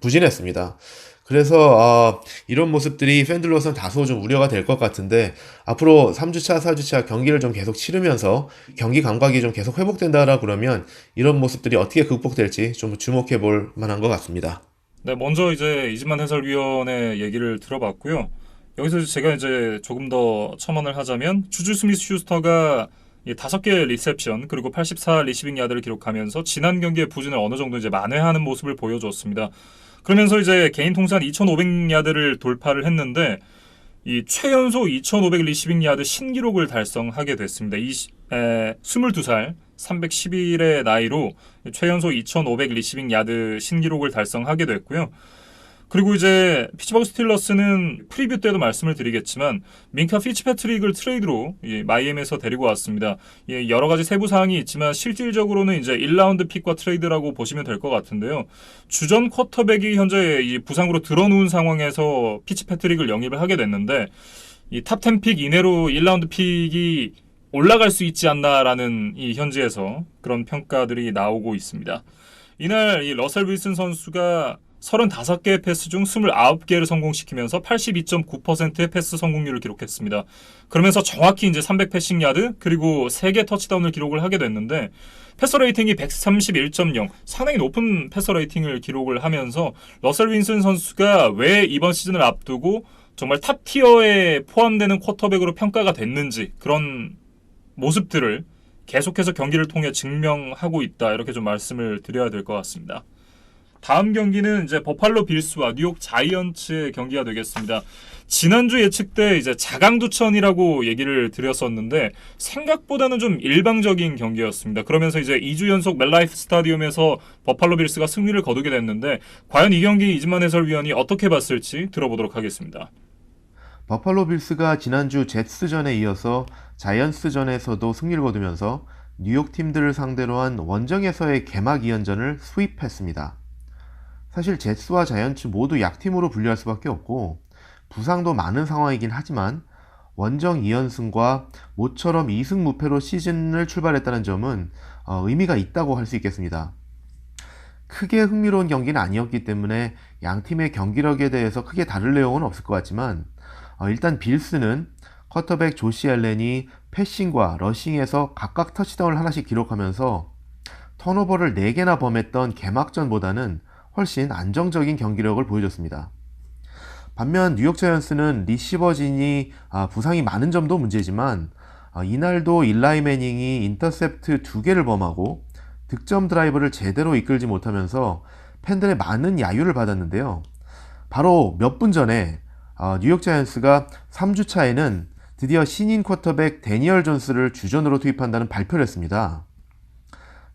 부진했습니다. 그래서 이런 모습들이 팬들로서는 다소 좀 우려가 될 것 같은데, 앞으로 3주차, 4주차 경기를 좀 계속 치르면서 경기 감각이 좀 계속 회복된다라 그러면 이런 모습들이 어떻게 극복될지 좀 주목해 볼 만한 것 같습니다. 네, 먼저 이제 이진만 해설위원의 얘기를 들어봤고요. 여기서 제가 이제 조금 더 첨언을 하자면, 주주 스미스 슈스터가 5개의 리셉션 그리고 84 리시빙 야드를 기록하면서 지난 경기의 부진을 어느 정도 이제 만회하는 모습을 보여줬습니다. 그러면서 이제 개인 통산 2,500야드를 돌파를 했는데, 이 최연소 2,500 리시빙 야드 신기록을 달성하게 됐습니다. 22살 311의 나이로 최연소 2,500 리시빙 야드 신기록을 달성하게 됐고요. 그리고 이제 피츠버그 스틸러스는 프리뷰 때도 말씀을 드리겠지만 민카 피츠패트릭을 트레이드로 마이애미에서 데리고 왔습니다. 여러 가지 세부 사항이 있지만 실질적으로는 이제 1라운드 픽과 트레이드라고 보시면 될 것 같은데요. 주전 쿼터백이 현재 이 부상으로 들어누운 상황에서 피츠패트릭을 영입을 하게 됐는데, 이 탑 10픽 이내로 1라운드 픽이 올라갈 수 있지 않나라는 이 현지에서 그런 평가들이 나오고 있습니다. 이날 이 러셀 윌슨 선수가 35개의 패스 중 29개를 성공시키면서 82.9%의 패스 성공률을 기록했습니다. 그러면서 정확히 이제 300 패싱 야드 그리고 3개 터치다운을 기록을 하게 됐는데, 패서 레이팅이 131.0, 상당히 높은 패서 레이팅을 기록을 하면서 러셀 윌슨 선수가 왜 이번 시즌을 앞두고 정말 탑 티어에 포함되는 쿼터백으로 평가가 됐는지, 그런 모습들을 계속해서 경기를 통해 증명하고 있다, 이렇게 좀 말씀을 드려야 될 것 같습니다. 다음 경기는 이제 버팔로 빌스와 뉴욕 자이언츠의 경기가 되겠습니다. 지난주 예측 때 이제 자강두천이라고 얘기를 드렸었는데 생각보다는 좀 일방적인 경기였습니다. 그러면서 이제 2주 연속 멜라이프 스타디움에서 버팔로 빌스가 승리를 거두게 됐는데, 과연 이 경기 이진만 해설위원이 어떻게 봤을지 들어보도록 하겠습니다. 버팔로 빌스가 지난주 제츠전에 이어서 자이언츠전에서도 승리를 거두면서 뉴욕 팀들을 상대로 한 원정에서의 개막 2연전을 수입했습니다. 사실 제츠와 자이언츠 모두 약팀으로 분류할 수밖에 없고 부상도 많은 상황이긴 하지만 원정 2연승과 모처럼 2승 무패로 시즌을 출발했다는 점은 의미가 있다고 할 수 있겠습니다. 크게 흥미로운 경기는 아니었기 때문에 양 팀의 경기력에 대해서 크게 다룰 내용은 없을 것 같지만, 일단 빌스는 쿼터백 조시 앨렌이 패싱과 러싱에서 각각 터치다운을 하나씩 기록하면서 턴오버를 4개나 범했던 개막전보다는 훨씬 안정적인 경기력을 보여줬습니다. 반면 뉴욕 자이언츠는 리시버진이 부상이 많은 점도 문제지만 이날도 일라이 매닝이 인터셉트 2개를 범하고 득점 드라이브를 제대로 이끌지 못하면서 팬들의 많은 야유를 받았는데요. 바로 몇 분 전에 뉴욕 자이언츠가 3주차에는 드디어 신인 쿼터백 데니얼 존스를 주전으로 투입한다는 발표를 했습니다.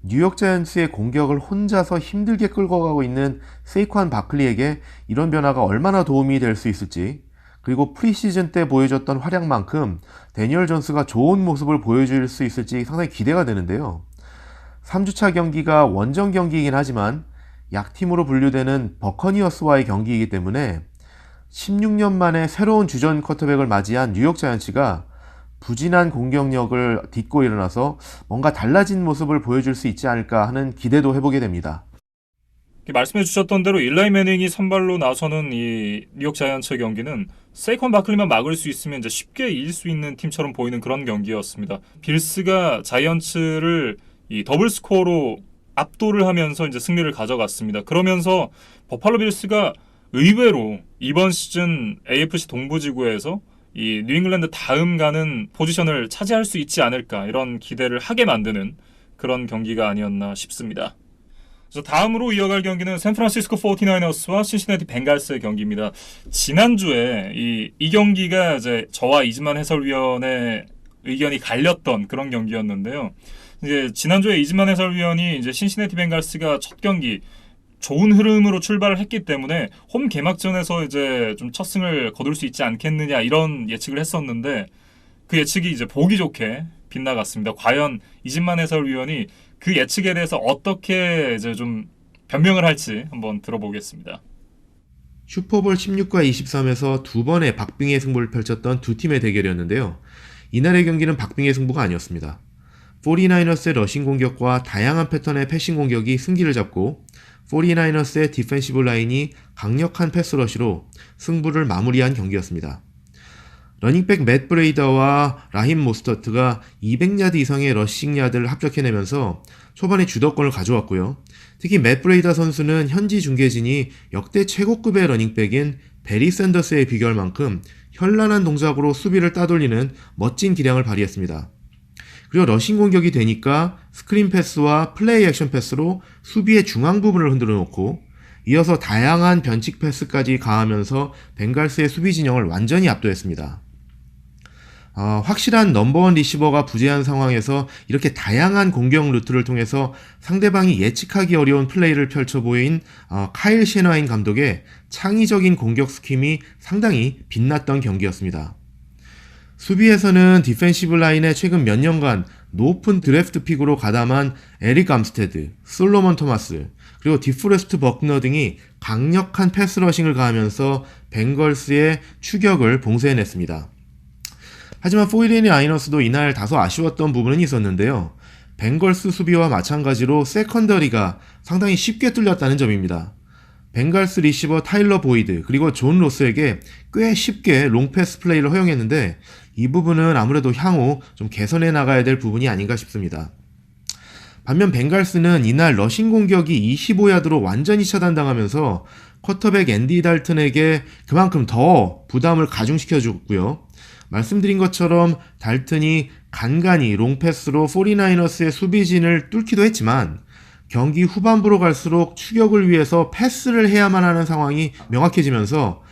뉴욕 자이언츠의 공격을 혼자서 힘들게 끌고 가고 있는 세이콘 바클리에게 이런 변화가 얼마나 도움이 될 수 있을지, 그리고 프리시즌 때 보여줬던 활약만큼 데니얼 존스가 좋은 모습을 보여줄 수 있을지 상당히 기대가 되는데요. 3주차 경기가 원정 경기이긴 하지만 약팀으로 분류되는 버커니어스와의 경기이기 때문에 16년 만에 새로운 주전 쿼터백을 맞이한 뉴욕 자이언츠가 부진한 공격력을 딛고 일어나서 뭔가 달라진 모습을 보여줄 수 있지 않을까 하는 기대도 해보게 됩니다. 말씀해 주셨던 대로 일라이 매닝이 선발로 나서는 이 뉴욕 자이언츠 경기는 세이콘 바클리만 막을 수 있으면 이제 쉽게 이길 수 있는 팀처럼 보이는 그런 경기였습니다. 빌스가 자이언츠를 이 더블 스코어로 압도를 하면서 이제 승리를 가져갔습니다. 그러면서 버팔로 빌스가 의외로 이번 시즌 AFC 동부지구에서 이 뉴잉글랜드 다음 가는 포지션을 차지할 수 있지 않을까, 이런 기대를 하게 만드는 그런 경기가 아니었나 싶습니다. 그래서 다음으로 이어갈 경기는 샌프란시스코 49어스와 신시내티 벵갈스의 경기입니다. 지난주에 이 경기가 이제 저와 이즈만 해설위원의 의견이 갈렸던 그런 경기였는데요. 이제 지난주에 이즈만 해설위원이 이제 신시내티 벵갈스가 첫 경기 좋은 흐름으로 출발을 했기 때문에 홈 개막전에서 이제 좀 첫 승을 거둘 수 있지 않겠느냐, 이런 예측을 했었는데 그 예측이 이제 보기 좋게 빗나갔습니다. 과연 이진만 해설위원이 그 예측에 대해서 어떻게 이제 좀 변명을 할지 한번 들어보겠습니다. 슈퍼볼 16과 23에서 두 번의 박빙의 승부를 펼쳤던 두 팀의 대결이었는데요. 이날의 경기는 박빙의 승부가 아니었습니다. 49ers의 러싱 공격과 다양한 패턴의 패싱 공격이 승기를 잡고 49ers의 디펜시브 라인이 강력한 패스러시로 승부를 마무리한 경기였습니다. 러닝백 맷 브레이더와 라힘 모스터트가 200야드 이상의 러싱 야드를 합작해내면서 초반에 주도권을 가져왔고요. 특히 맷 브레이더 선수는 현지 중계진이 역대 최고급의 러닝백인 베리 샌더스에 비교할 만큼 현란한 동작으로 수비를 따돌리는 멋진 기량을 발휘했습니다. 그리고 러싱 공격이 되니까 스크린 패스와 플레이 액션 패스로 수비의 중앙 부분을 흔들어 놓고 이어서 다양한 변칙 패스까지 가하면서 벵갈스의 수비 진영을 완전히 압도했습니다. 확실한 넘버원 리시버가 부재한 상황에서 이렇게 다양한 공격 루트를 통해서 상대방이 예측하기 어려운 플레이를 펼쳐 보인 카일 셰나인 감독의 창의적인 공격 스킴이 상당히 빛났던 경기였습니다. 수비에서는 디펜시브 라인에 최근 몇 년간 높은 드래프트 픽으로 가담한 에릭 암스테드, 솔로몬 토마스, 그리고 디프레스트 버크너 등이 강력한 패스러싱을 가하면서 벵걸스의 추격을 봉쇄해냈습니다. 하지만 49ers도 이날 다소 아쉬웠던 부분은 있었는데요. 벵걸스 수비와 마찬가지로 세컨더리가 상당히 쉽게 뚫렸다는 점입니다. 벵갈스 리시버 타일러 보이드 그리고 존 로스에게 꽤 쉽게 롱패스 플레이를 허용했는데 이 부분은 아무래도 향후 좀 개선해 나가야 될 부분이 아닌가 싶습니다. 반면 벵갈스는 이날 러싱 공격이 25야드로 완전히 차단당하면서 쿼터백 앤디 달튼에게 그만큼 더 부담을 가중시켜줬고요. 말씀드린 것처럼 달튼이 간간히 롱패스로 49ers의 수비진을 뚫기도 했지만 경기 후반부로 갈수록 추격을 위해서 패스를 해야만 하는 상황이 명확해지면서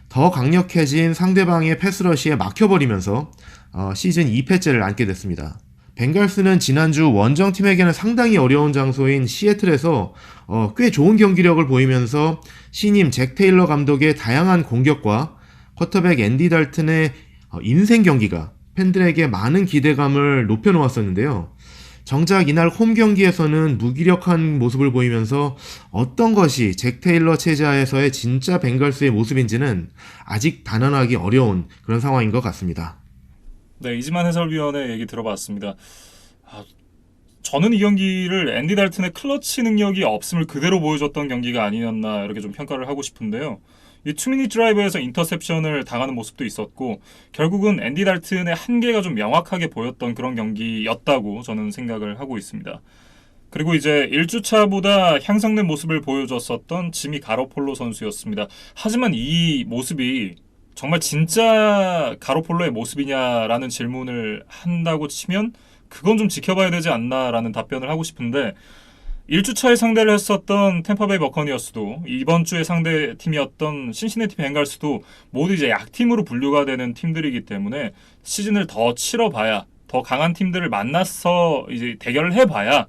더 강력해진 상대방의 패스러시에 막혀버리면서 시즌 2패째를 안게 됐습니다. 벵갈스는 지난주 원정팀에게는 상당히 어려운 장소인 시애틀에서 꽤 좋은 경기력을 보이면서 신임 잭 테일러 감독의 다양한 공격과 쿼터백 앤디 달튼의 인생 경기가 팬들에게 많은 기대감을 높여놓았었는데요. 정작 이날 홈 경기에서는 무기력한 모습을 보이면서 어떤 것이 잭 테일러 체제하에서의 진짜 벵갈스의 모습인지는 아직 단언하기 어려운 그런 상황인 것 같습니다. 네, 이지만 해설위원의 얘기 들어봤습니다. 저는 이 경기를 앤디 달튼의 클러치 능력이 없음을 그대로 보여줬던 경기가 아니었나, 이렇게 좀 평가를 하고 싶은데요. 이 투미닛 드라이브에서 인터셉션을 당하는 모습도 있었고 결국은 앤디 달튼의 한계가 좀 명확하게 보였던 그런 경기였다고 저는 생각을 하고 있습니다. 그리고 이제 1주차보다 향상된 모습을 보여줬었던 지미 가로폴로 선수였습니다. 하지만 이 모습이 정말 진짜 가로폴로의 모습이냐라는 질문을 한다고 치면 그건 좀 지켜봐야 되지 않나라는 답변을 하고 싶은데, 1주차에 상대를 했었던 템파베이 버커니어스도 이번 주에 상대팀이었던 신시내티 벵갈스도 모두 이제 약팀으로 분류가 되는 팀들이기 때문에 시즌을 더 치러봐야, 더 강한 팀들을 만나서 이제 대결을 해봐야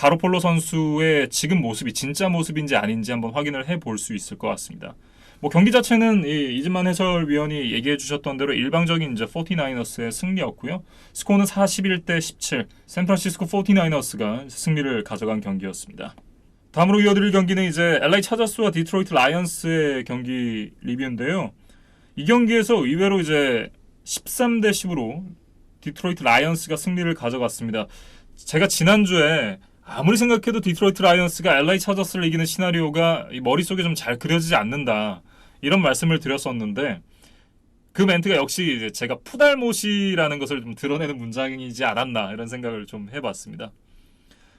가로폴로 선수의 지금 모습이 진짜 모습인지 아닌지 한번 확인을 해볼 수 있을 것 같습니다. 뭐 경기 자체는 이진만 해설위원이 얘기해 주셨던 대로 일방적인 이제 49ers의 승리였고요. 스코어는 41대 17, 샌프란시스코 49ers가 승리를 가져간 경기였습니다. 다음으로 이어드릴 경기는 이제 LA 차저스와 디트로이트 라이언스의 경기 리뷰인데요. 이 경기에서 의외로 이제 13대 10으로 디트로이트 라이언스가 승리를 가져갔습니다. 제가 지난주에 아무리 생각해도 디트로이트 라이언스가 LA 차저스를 이기는 시나리오가 머릿속에 좀 잘 그려지지 않는다, 이런 말씀을 드렸었는데, 그 멘트가 역시 이제 제가 푸달못이라는 것을 좀 드러내는 문장이지 않았나, 이런 생각을 좀 해봤습니다.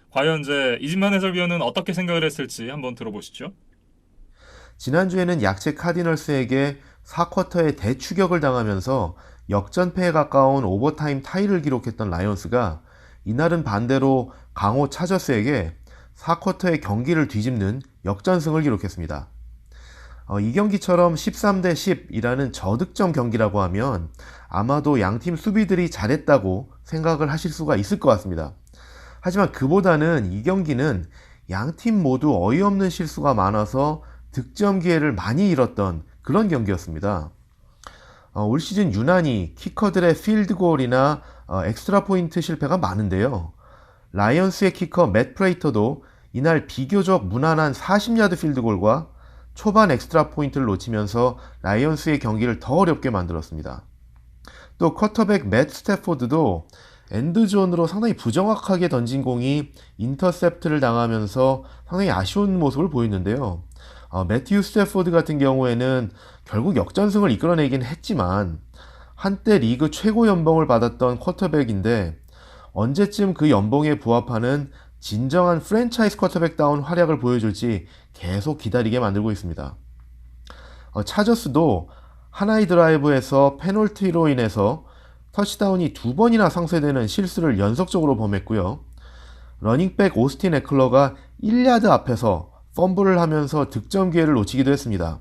과연 이제 이진만 해설위원은 어떻게 생각을 했을지 한번 들어보시죠. 지난주에는 약체 카디널스에게 4쿼터에 대추격을 당하면서 역전패에 가까운 오버타임 타이를 기록했던 라이언스가 이날은 반대로 강호 차저스에게 4쿼터의 경기를 뒤집는 역전승을 기록했습니다. 이 경기처럼 13대 10이라는 저득점 경기라고 하면 아마도 양팀 수비들이 잘했다고 생각을 하실 수가 있을 것 같습니다. 하지만 그보다는 이 경기는 양팀 모두 어이없는 실수가 많아서 득점 기회를 많이 잃었던 그런 경기였습니다. 올 시즌 유난히 키커들의 필드골이나 엑스트라 포인트 실패가 많은데요. 라이언스의 키커 맷 프레이터도 이날 비교적 무난한 40야드 필드골과 초반 엑스트라 포인트를 놓치면서 라이언스의 경기를 더 어렵게 만들었습니다. 또 쿼터백 맷 스태포드도 엔드존으로 상당히 부정확하게 던진 공이 인터셉트를 당하면서 상당히 아쉬운 모습을 보였는데요. 매튜 스태포드 같은 경우에는 결국 역전승을 이끌어내긴 했지만 한때 리그 최고 연봉을 받았던 쿼터백인데 언제쯤 그 연봉에 부합하는 진정한 프랜차이즈 쿼터백다운 활약을 보여줄지 계속 기다리게 만들고 있습니다. 차저스도 하나의 드라이브에서 페널티로 인해서 터치다운이 2번이나 상쇄되는 실수를 연속적으로 범했고요. 러닝백 오스틴 에클러가 1야드 앞에서 펌블을 하면서 득점 기회를 놓치기도 했습니다.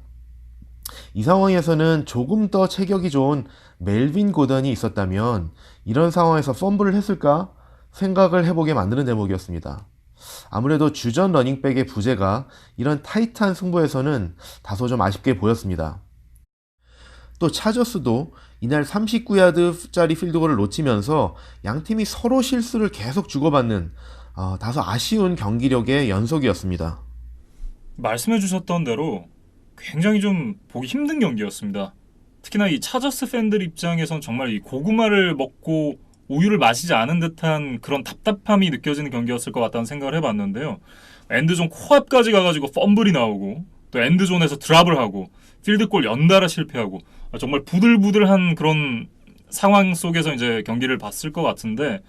이 상황에서는 조금 더 체격이 좋은 멜빈 고던이 있었다면 이런 상황에서 펌블을 했을까 생각을 해보게 만드는 대목이었습니다. 아무래도 주전 러닝백의 부재가 이런 타이트한 승부에서는 다소 좀 아쉽게 보였습니다. 또 차저스도 이날 39야드짜리 필드골을 놓치면서 양팀이 서로 실수를 계속 주고받는 다소 아쉬운 경기력의 연속이었습니다. 말씀해 주셨던 대로 굉장히 좀 보기 힘든 경기였습니다. 특히나 이 차저스 팬들 입장에선 정말 이 고구마를 먹고 우유를 마시지 않은 듯한 그런 답답함이 느껴지는 경기였을 것 같다는 생각을 해봤는데요. 엔드존 코앞까지 가가지고 펌블이 나오고 또 엔드존에서 드랍을 하고 필드골 연달아 실패하고 정말 부들부들한 그런 상황 속에서 이제 경기를 봤을 것 같은데,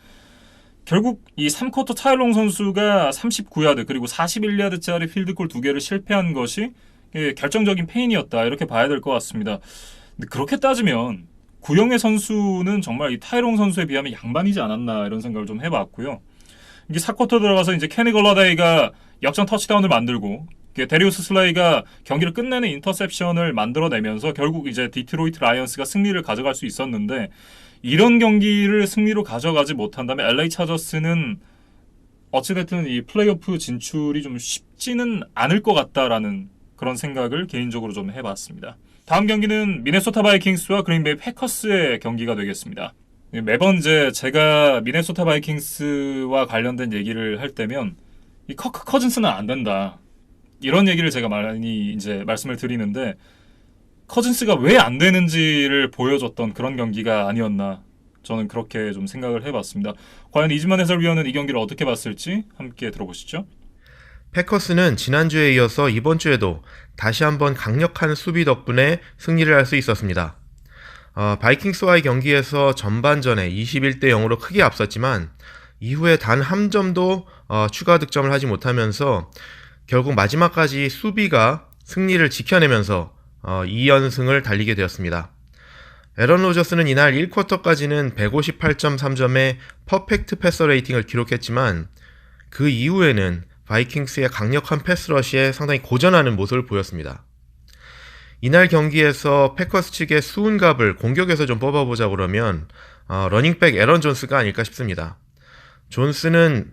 결국 이 3쿼터 타일롱 선수가 39야드 그리고 41야드짜리 필드골 2개를 실패한 것이 결정적인 페인이었다, 이렇게 봐야 될 것 같습니다. 근데 그렇게 따지면 구영애 선수는 정말 이 타이롱 선수에 비하면 양반이지 않았나, 이런 생각을 좀 해봤고요. 이게 4쿼터 들어가서 이제 케니 걸라데이가 역전 터치다운을 만들고 데리우스 슬레이가 경기를 끝내는 인터셉션을 만들어내면서 결국 이제 디트로이트 라이언스가 승리를 가져갈 수 있었는데, 이런 경기를 승리로 가져가지 못한다면 LA 차저스는 어찌됐든 이 플레이오프 진출이 좀 쉽지는 않을 것 같다라는 그런 생각을 개인적으로 좀 해봤습니다. 다음 경기는 미네소타 바이킹스와 그린베이 패커스의 경기가 되겠습니다. 매번 이제 제가 미네소타 바이킹스와 관련된 얘기를 할 때면 이 커크 커즌스는 안 된다, 이런 얘기를 제가 많이 이제 말씀을 드리는데, 커즌스가 왜 안 되는지를 보여줬던 그런 경기가 아니었나, 저는 그렇게 좀 생각을 해봤습니다. 과연 이진만 해설위원은 이 경기를 어떻게 봤을지 함께 들어보시죠. 패커스는 지난주에 이어서 이번 주에도 다시 한번 강력한 수비 덕분에 승리를 할 수 있었습니다. 바이킹스와의 경기에서 전반전에 21대 0으로 크게 앞섰지만 이후에 단 한 점도 추가 득점을 하지 못하면서 결국 마지막까지 수비가 승리를 지켜내면서 2연승을 달리게 되었습니다. 에런 로저스는 이날 1쿼터까지는 158.3점의 퍼펙트 패서 레이팅을 기록했지만 그 이후에는 바이킹스의 강력한 패스러시에 상당히 고전하는 모습을 보였습니다. 이날 경기에서 패커스 측의 수은갑을 공격에서 좀 뽑아보자 그러면 러닝백 에런 존스가 아닐까 싶습니다. 존스는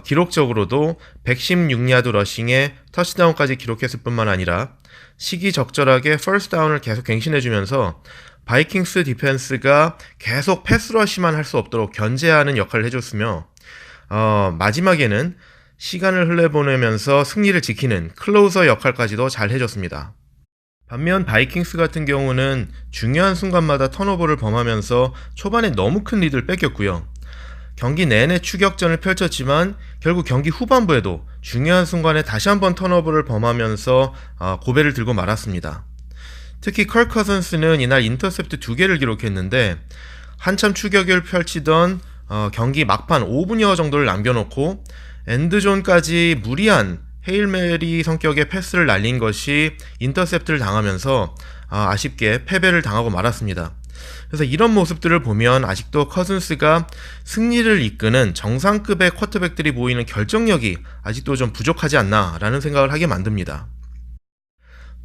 기록적으로도 116야드 러싱에 터치다운까지 기록했을 뿐만 아니라 시기적절하게 퍼스트 다운을 계속 갱신해주면서 바이킹스 디펜스가 계속 패스러시만 할 수 없도록 견제하는 역할을 해줬으며 마지막에는 시간을 흘려보내면서 승리를 지키는 클로저 역할까지도 잘 해줬습니다. 반면 바이킹스 같은 경우는 중요한 순간마다 턴오버를 범하면서 초반에 너무 큰 리드를 뺏겼고요. 경기 내내 추격전을 펼쳤지만 결국 경기 후반부에도 중요한 순간에 다시 한번 턴오버를 범하면서 고배를 들고 말았습니다. 특히 컬 커즌스는 이날 인터셉트 2개를 기록했는데 한참 추격을 펼치던 경기 막판 5분여 정도를 남겨놓고 엔드존까지 무리한 헤일메리 성격의 패스를 날린 것이 인터셉트를 당하면서 아쉽게 패배를 당하고 말았습니다. 그래서 이런 모습들을 보면 아직도 커즌스가 승리를 이끄는 정상급의 쿼터백들이 보이는 결정력이 아직도 좀 부족하지 않나 라는 생각을 하게 만듭니다.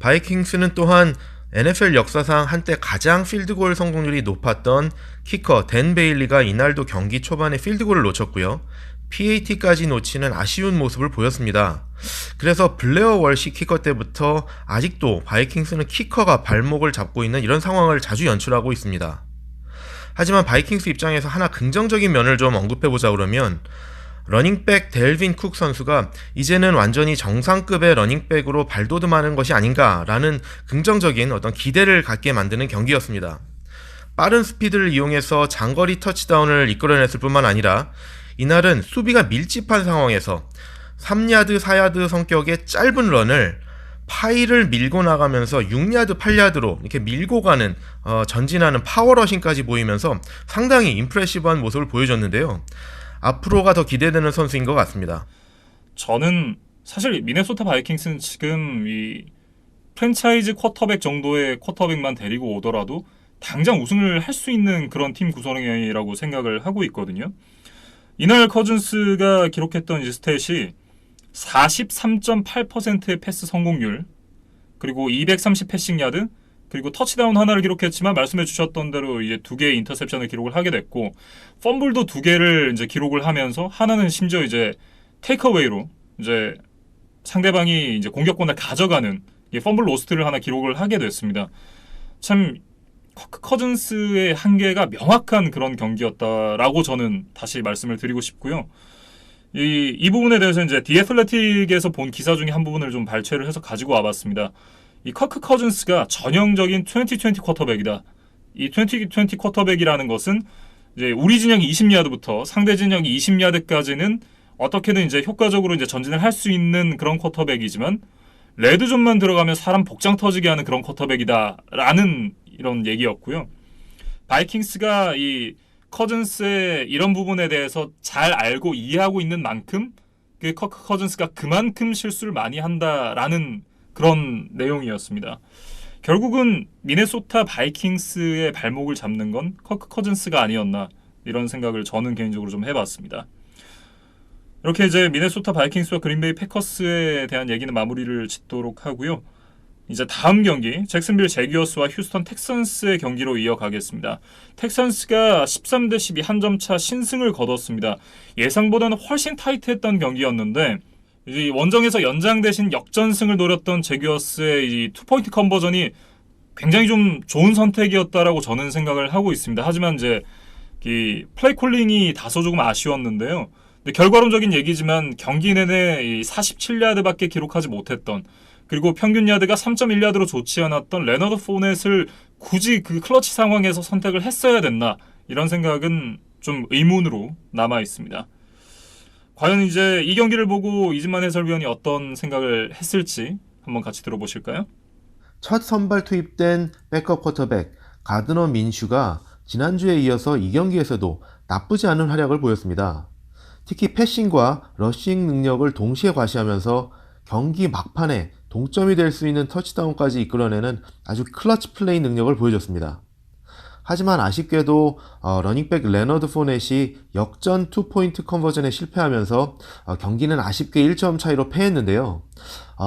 바이킹스는 또한 NFL 역사상 한때 가장 필드골 성공률이 높았던 키커 댄 베일리가 이날도 경기 초반에 필드골을 놓쳤고요. PAT까지 놓치는 아쉬운 모습을 보였습니다. 그래서 블레어 월시 키커 때부터 아직도 바이킹스는 키커가 발목을 잡고 있는 이런 상황을 자주 연출하고 있습니다. 하지만 바이킹스 입장에서 하나 긍정적인 면을 좀 언급해보자 그러면 러닝백 델빈 쿡 선수가 이제는 완전히 정상급의 러닝백으로 발돋움하는 것이 아닌가라는 긍정적인 어떤 기대를 갖게 만드는 경기였습니다. 빠른 스피드를 이용해서 장거리 터치다운을 이끌어냈을 뿐만 아니라 이날은 수비가 밀집한 상황에서 3야드, 4야드 성격의 짧은 런을 파이를 밀고 나가면서 6야드, 8야드로 이렇게 밀고 가는 전진하는 파워러싱까지 보이면서 상당히 임프레시브한 모습을 보여줬는데요. 앞으로가 더 기대되는 선수인 것 같습니다. 저는 사실 미네소타 바이킹스는 지금 이 프랜차이즈 쿼터백 정도의 쿼터백만 데리고 오더라도 당장 우승을 할 수 있는 그런 팀 구성이라고 생각을 하고 있거든요. 이날 커즌스가 기록했던 이 스탯이 43.8%의 패스 성공률, 그리고 230 패싱 야드, 그리고 터치다운 하나를 기록했지만 말씀해 주셨던 대로 이제 2개의 인터셉션을 기록을 하게 됐고, 펌블도 2개를 이제 기록을 하면서 하나는 심지어 이제 테이크어웨이로 이제 상대방이 이제 공격권을 가져가는 펌블 로스트를 하나 기록을 하게 됐습니다. 참 커즌스의 한계가 명확한 그런 경기였다라고 저는 다시 말씀을 드리고 싶고요. 이 부분에 대해서 이제 디 애슬레틱에서 본 기사 중에 한 부분을 좀 발췌를 해서 가지고 와봤습니다. 이 커크 커즌스가 전형적인 2020 쿼터백이다. 이 2020 쿼터백이라는 것은 이제 우리 진영이 20야드부터 상대 진영이 20야드까지는 어떻게든 이제 효과적으로 이제 전진을 할 수 있는 그런 쿼터백이지만 레드존만 들어가면 사람 복장 터지게 하는 그런 쿼터백이다라는 이런 얘기였고요. 바이킹스가 이 커즌스의 이런 부분에 대해서 잘 알고 이해하고 있는 만큼 그 커크 커즌스가 그만큼 실수를 많이 한다라는 그런 내용이었습니다. 결국은 미네소타 바이킹스의 발목을 잡는 건 커크 커즌스가 아니었나 이런 생각을 저는 개인적으로 좀 해봤습니다. 이렇게 이제 미네소타 바이킹스와 그린베이 패커스에 대한 얘기는 마무리를 짓도록 하고요. 이제 다음 경기 잭슨빌 제규어스와 휴스턴 텍선스의 경기로 이어가겠습니다. 텍선스가 13대 12 한 점 차 신승을 거뒀습니다. 예상보다는 훨씬 타이트했던 경기였는데 이 원정에서 연장 대신 역전승을 노렸던 제규어스의 이 투포인트 컨버전이 굉장히 좀 좋은 선택이었다라고 저는 생각을 하고 있습니다. 하지만 이제 이 플레이 콜링이 다소 조금 아쉬웠는데요. 근데 결과론적인 얘기지만 경기 내내 47야드밖에 기록하지 못했던, 그리고 평균 야드가 3.1야드로 좋지 않았던 레너드 포넷을 굳이 그 클러치 상황에서 선택을 했어야 됐나 이런 생각은 좀 의문으로 남아 있습니다. 과연 이제 이 경기를 보고 이진만 해설위원이 어떤 생각을 했을지 한번 같이 들어보실까요? 첫 선발 투입된 백업 쿼터백 가드너 민슈가 지난주에 이어서 이 경기에서도 나쁘지 않은 활약을 보였습니다. 특히 패싱과 러싱 능력을 동시에 과시하면서 경기 막판에 동점이 될 수 있는 터치다운까지 이끌어내는 아주 클러치 플레이 능력을 보여줬습니다. 하지만 아쉽게도 러닝백 레너드 포넷이 역전 2포인트 컨버전에 실패하면서 경기는 아쉽게 1점 차이로 패했는데요.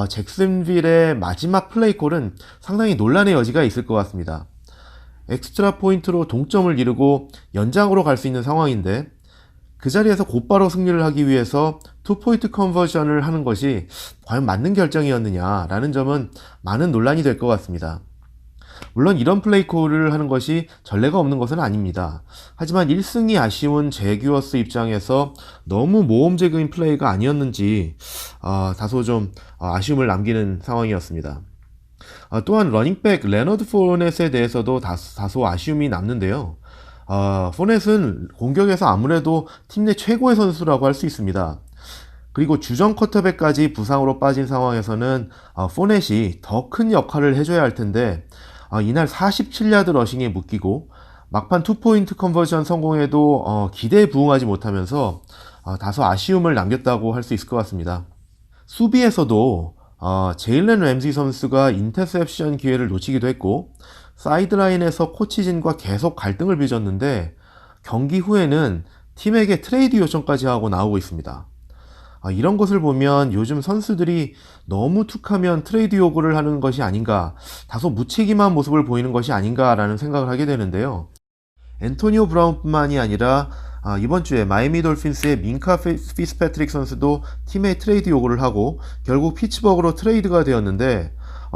잭슨빌의 마지막 플레이콜은 상당히 논란의 여지가 있을 것 같습니다. 엑스트라 포인트로 동점을 이루고 연장으로 갈 수 있는 상황인데 그 자리에서 곧바로 승리를 하기 위해서 투포인트 컨버전을 하는 것이 과연 맞는 결정이었느냐라는 점은 많은 논란이 될 것 같습니다. 물론 이런 플레이콜을 하는 것이 전례가 없는 것은 아닙니다. 하지만 1승이 아쉬운 제규어스 입장에서 너무 모험적인 플레이가 아니었는지 다소 좀 아쉬움을 남기는 상황이었습니다. 또한 러닝백 레너드 포넷에 대해서도 다소 아쉬움이 남는데요. 포넷은 공격에서 아무래도 팀 내 최고의 선수라고 할 수 있습니다. 그리고 주전 쿼터백까지 부상으로 빠진 상황에서는 포넷이 더 큰 역할을 해줘야 할 텐데 이날 47야드 러싱에 묶이고 막판 투포인트 컨버전 성공에도 기대에 부응하지 못하면서 다소 아쉬움을 남겼다고 할 수 있을 것 같습니다. 수비에서도 제일런 램지 선수가 인터셉션 기회를 놓치기도 했고 사이드라인에서 코치진과 계속 갈등을 빚었는데 경기 후에는 팀에게 트레이드 요청까지 하고 나오고 있습니다. 이런 것을 보면 요즘 선수들이 너무 툭하면 트레이드 요구를 하는 것이 아닌가, 다소 무책임한 모습을 보이는 것이 아닌가라는 생각을 하게 되는데요. 앤토니오 브라운뿐만이 아니라 이번 주에 마이애미 돌핀스의 민카 피츠패트릭 선수도 팀에 트레이드 요구를 하고 결국 피츠버그로 트레이드가 되었는데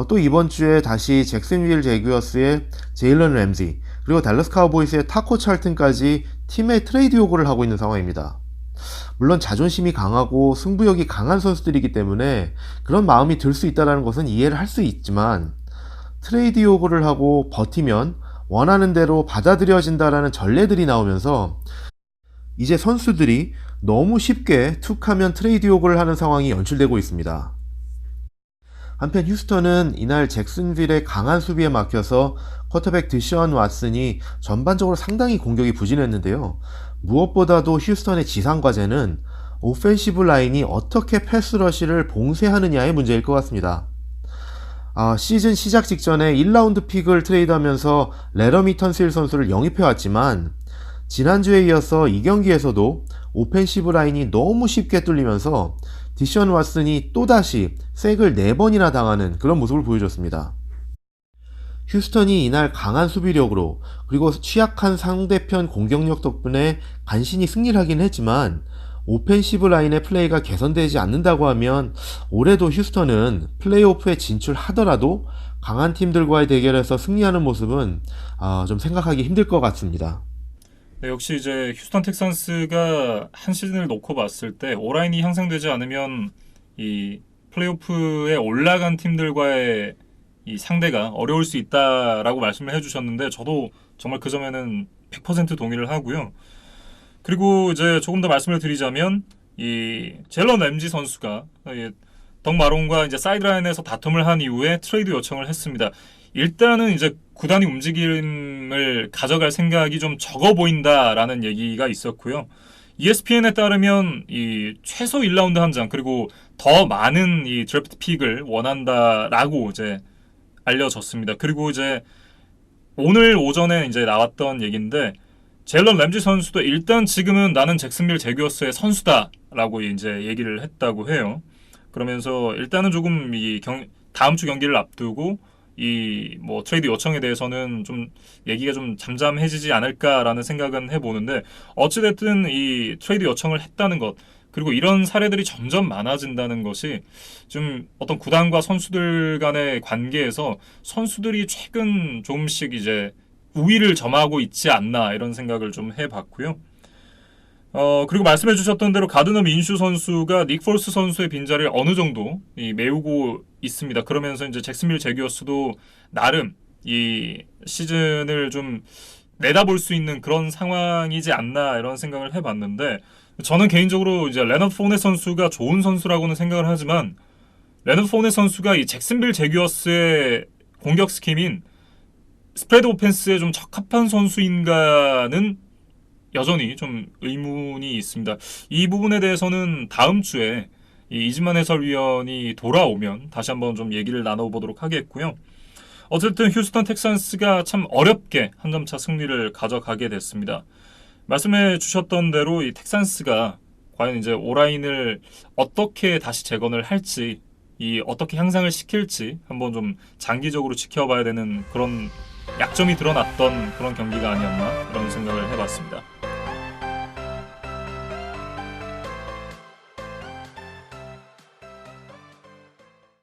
또 이번 주에 다시 잭슨윌 제규어스의 제일런 램지 그리고 달러스 카우보이스의 타코 찰튼까지 팀에 트레이드 요구를 하고 있는 상황입니다. 물론 자존심이 강하고 승부욕이 강한 선수들이기 때문에 그런 마음이 들 수 있다는 것은 이해를 할 수 있지만 트레이드 요구를 하고 버티면 원하는 대로 받아들여진다라는 전례들이 나오면서 이제 선수들이 너무 쉽게 툭하면 트레이드 요구를 하는 상황이 연출되고 있습니다. 한편 휴스턴은 이날 잭슨빌의 강한 수비에 막혀서 쿼터백 드시언 왓슨이 전반적으로 상당히 공격이 부진했는데요. 무엇보다도 휴스턴의 지상과제는 오펜시브 라인이 어떻게 패스러시를 봉쇄하느냐의 문제일 것 같습니다. 시즌 시작 직전에 1라운드 픽을 트레이드하면서 레러미 턴실 선수를 영입해왔지만 지난주에 이어서 이 경기에서도 오펜시브 라인이 너무 쉽게 뚫리면서 디션 왓슨이 또다시 색을 4번이나 당하는 그런 모습을 보여줬습니다. 휴스턴이 이날 강한 수비력으로 그리고 취약한 상대편 공격력 덕분에 간신히 승리를 하긴 했지만 오펜시브 라인의 플레이가 개선되지 않는다고 하면 올해도 휴스턴은 플레이오프에 진출하더라도 강한 팀들과의 대결에서 승리하는 모습은 좀 생각하기 힘들 것 같습니다. 네, 역시 이제 휴스턴 텍산스가 한 시즌을 놓고 봤을 때 오라인이 향상되지 않으면 이 플레이오프에 올라간 팀들과의 이 상대가 어려울 수 있다라고 말씀을 해주셨는데 저도 정말 그 점에는 100% 동의를 하고요. 그리고 이제 조금 더 말씀을 드리자면 이 젤런 램지 선수가 덕 마론과 이제 사이드라인에서 다툼을 한 이후에 트레이드 요청을 했습니다. 일단은 이제 구단이 움직임을 가져갈 생각이 좀 적어 보인다라는 얘기가 있었고요. ESPN에 따르면 이 최소 1라운드 한 장 그리고 더 많은 이 드래프트 픽을 원한다라고 이제 알려졌습니다. 그리고 이제 오늘 오전에 이제 나왔던 얘기인데 젤런 램지 선수도 일단 지금은 나는 잭슨빌 제규어스의 선수다라고 이제 얘기를 했다고 해요. 그러면서 일단은 조금 다음 주 경기를 앞두고 이 뭐 트레이드 요청에 대해서는 좀 얘기가 좀 잠잠해지지 않을까라는 생각은 해보는데 어찌됐든 이 트레이드 요청을 했다는 것 그리고 이런 사례들이 점점 많아진다는 것이 좀 어떤 구단과 선수들 간의 관계에서 선수들이 최근 조금씩 이제 우위를 점하고 있지 않나 이런 생각을 좀 해봤고요. 그리고 말씀해 주셨던 대로 가드너 민슈 선수가 닉 폴스 선수의 빈자리를 어느 정도 메우고 있습니다. 그러면서 이제 잭슨빌 제규어스도 나름 이 시즌을 좀 내다볼 수 있는 그런 상황이지 않나 이런 생각을 해봤는데 저는 개인적으로 이제 레너드 포넷 선수가 좋은 선수라고는 생각을 하지만 레너드 포넷 선수가 이 잭슨빌 제규어스의 공격 스킴인 스프레드 오펜스에 좀 적합한 선수인가는 여전히 좀 의문이 있습니다. 이 부분에 대해서는 다음 주에 이진만 해설위원이 돌아오면 다시 한번 좀 얘기를 나눠보도록 하겠고요. 어쨌든 휴스턴 텍산스가 참 어렵게 한 점 차 승리를 가져가게 됐습니다. 말씀해 주셨던 대로 이 텍산스가 과연 이제 오라인을 어떻게 다시 재건을 할지, 어떻게 향상을 시킬지 한번 좀 장기적으로 지켜봐야 되는 그런 약점이 드러났던 그런 경기가 아니었나 그런 생각을 해봤습니다.